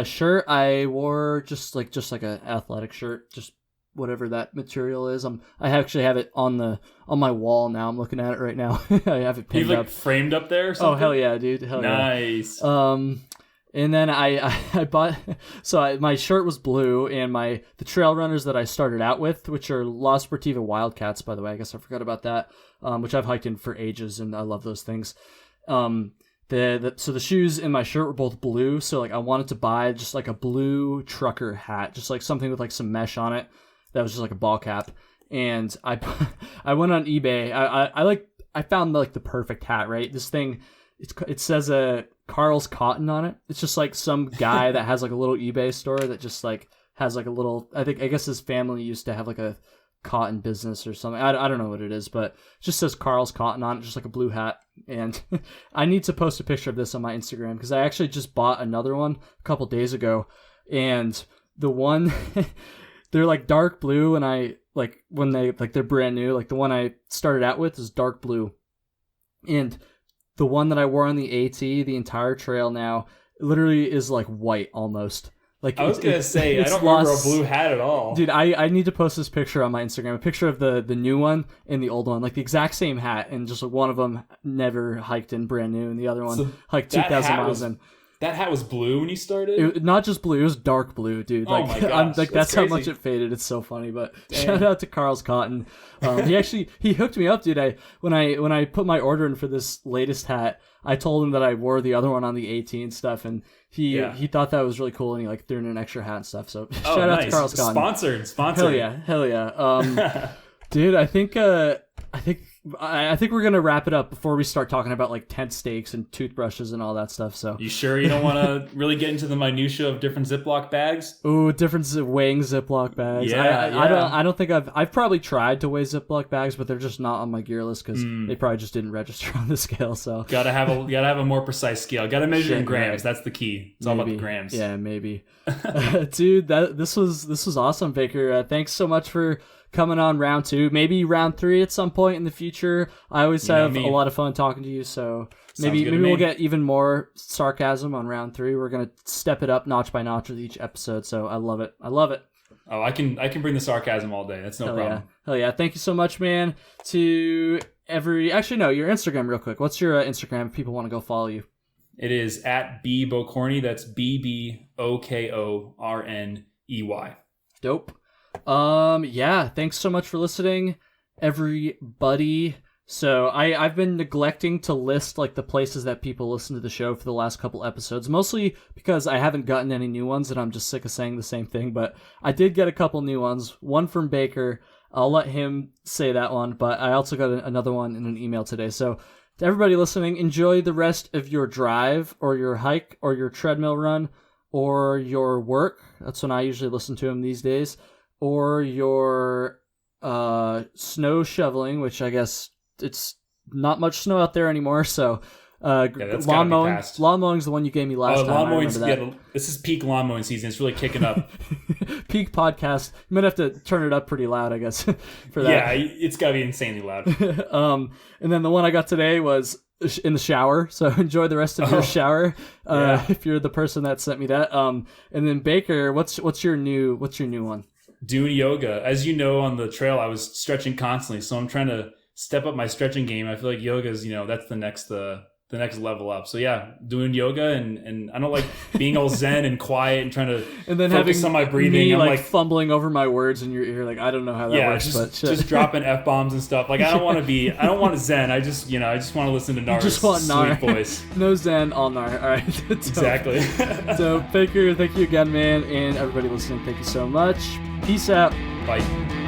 shirt, I wore just like an athletic shirt, just whatever that material is. I actually have it on my wall now. I'm looking at it right now. I have it pinned up. Framed up there or something? Oh, hell yeah, dude. Hell nice. Yeah. And then I bought, my shirt was blue, and the trail runners that I started out with, which are La Sportiva Wildcats, by the way, I guess I forgot about that, which I've hiked in for ages, and I love those things. So the shoes and my shirt were both blue, so like I wanted to buy just like a blue trucker hat, just like something with like some mesh on it that was just like a ball cap. And I went on eBay. I found like the perfect hat, right? This thing, it says Carl's Cotton on it. It's just like some guy that has like a little eBay store that just like has like a little, I guess his family used to have like a cotton business or something. I don't know what it is, but it just says Carl's Cotton on it, just like a blue hat. And I need to post a picture of this on my Instagram because I actually just bought another one a couple days ago. And the one, they're like dark blue, and I like when they're brand new. Like the one I started out with is dark blue. And the one that I wore on the AT, the entire trail now, literally is like white almost. Like I was gonna say, I don't remember a blue hat at all. Dude, I need to post this picture on my Instagram. A picture of the new one and the old one, like the exact same hat, and just like one of them never hiked in brand new, and the other one hiked 2,000 miles in. That hat was blue when you started? Not just blue, it was dark blue, dude. Oh my gosh, that's how much it faded. It's so funny. But shout out to Carl's Cotton. He hooked me up, dude. When I put my order in for this latest hat, I told him that I wore the other one on the AT and stuff, and he thought that was really cool, and he like threw in an extra hat and stuff. So shout out to Carl's Cotton. Sponsored. Hell yeah. Dude, I think we're gonna wrap it up before we start talking about like tent stakes and toothbrushes and all that stuff. So you sure you don't want to really get into the minutia of different Ziploc bags? Ooh, difference of weighing Ziploc bags. I don't think I've probably tried to weigh Ziploc bags, but they're just not on my gear list because they probably just didn't register on the scale. So gotta have a more precise scale. Gotta measure in grams. Right. That's the key. It's all about the grams. Yeah, maybe. Dude, this was awesome, Baker. Thanks so much for coming on round 2, maybe round 3 at some point in the future. I always have a lot of fun talking to you, so maybe we'll get even more sarcasm on round 3. We're gonna step it up notch by notch with each episode, so I love it. Oh, I can bring the sarcasm all day. That's no problem. Hell yeah. Thank you so much, man. Your Instagram real quick. What's your Instagram if people want to go follow you? It is at B Bokorney. That's BBOKORNEY. Dope. Thanks so much for listening, everybody. So I've been neglecting to list like the places that people listen to the show for the last couple episodes, mostly because I haven't gotten any new ones and I'm just sick of saying the same thing, but I did get a couple new ones, one from Baker. I'll let him say that one, but I also got another one in an email today. So to everybody listening, enjoy the rest of your drive or your hike or your treadmill run or your work. That's when I usually listen to them these days. Or your snow shoveling, which I guess it's not much snow out there anymore. So lawn mowing is the one you gave me last time. Lawn mowing, this is peak lawn mowing season. It's really kicking up. Peak podcast. You might have to turn it up pretty loud, I guess, for that. Yeah, it's got to be insanely loud. And then the one I got today was in the shower, so enjoy the rest of your shower if you're the person that sent me that. And then Baker, what's your new one? Doing yoga. As you know, on the trail, I was stretching constantly, so I'm trying to step up my stretching game. I feel like yoga is, that's the next level up. So yeah, doing yoga, and I don't like being all zen and quiet and trying to focus on my breathing. Me, I'm like fumbling over my words in your ear, like I don't know how that works. Just dropping F-bombs and stuff. Like I don't want to zen. I just want to listen to Nara's sweet voice. No zen, all Nar. All right. Exactly. So Baker, thank you again, man, and everybody listening, thank you so much. Peace out. Bye.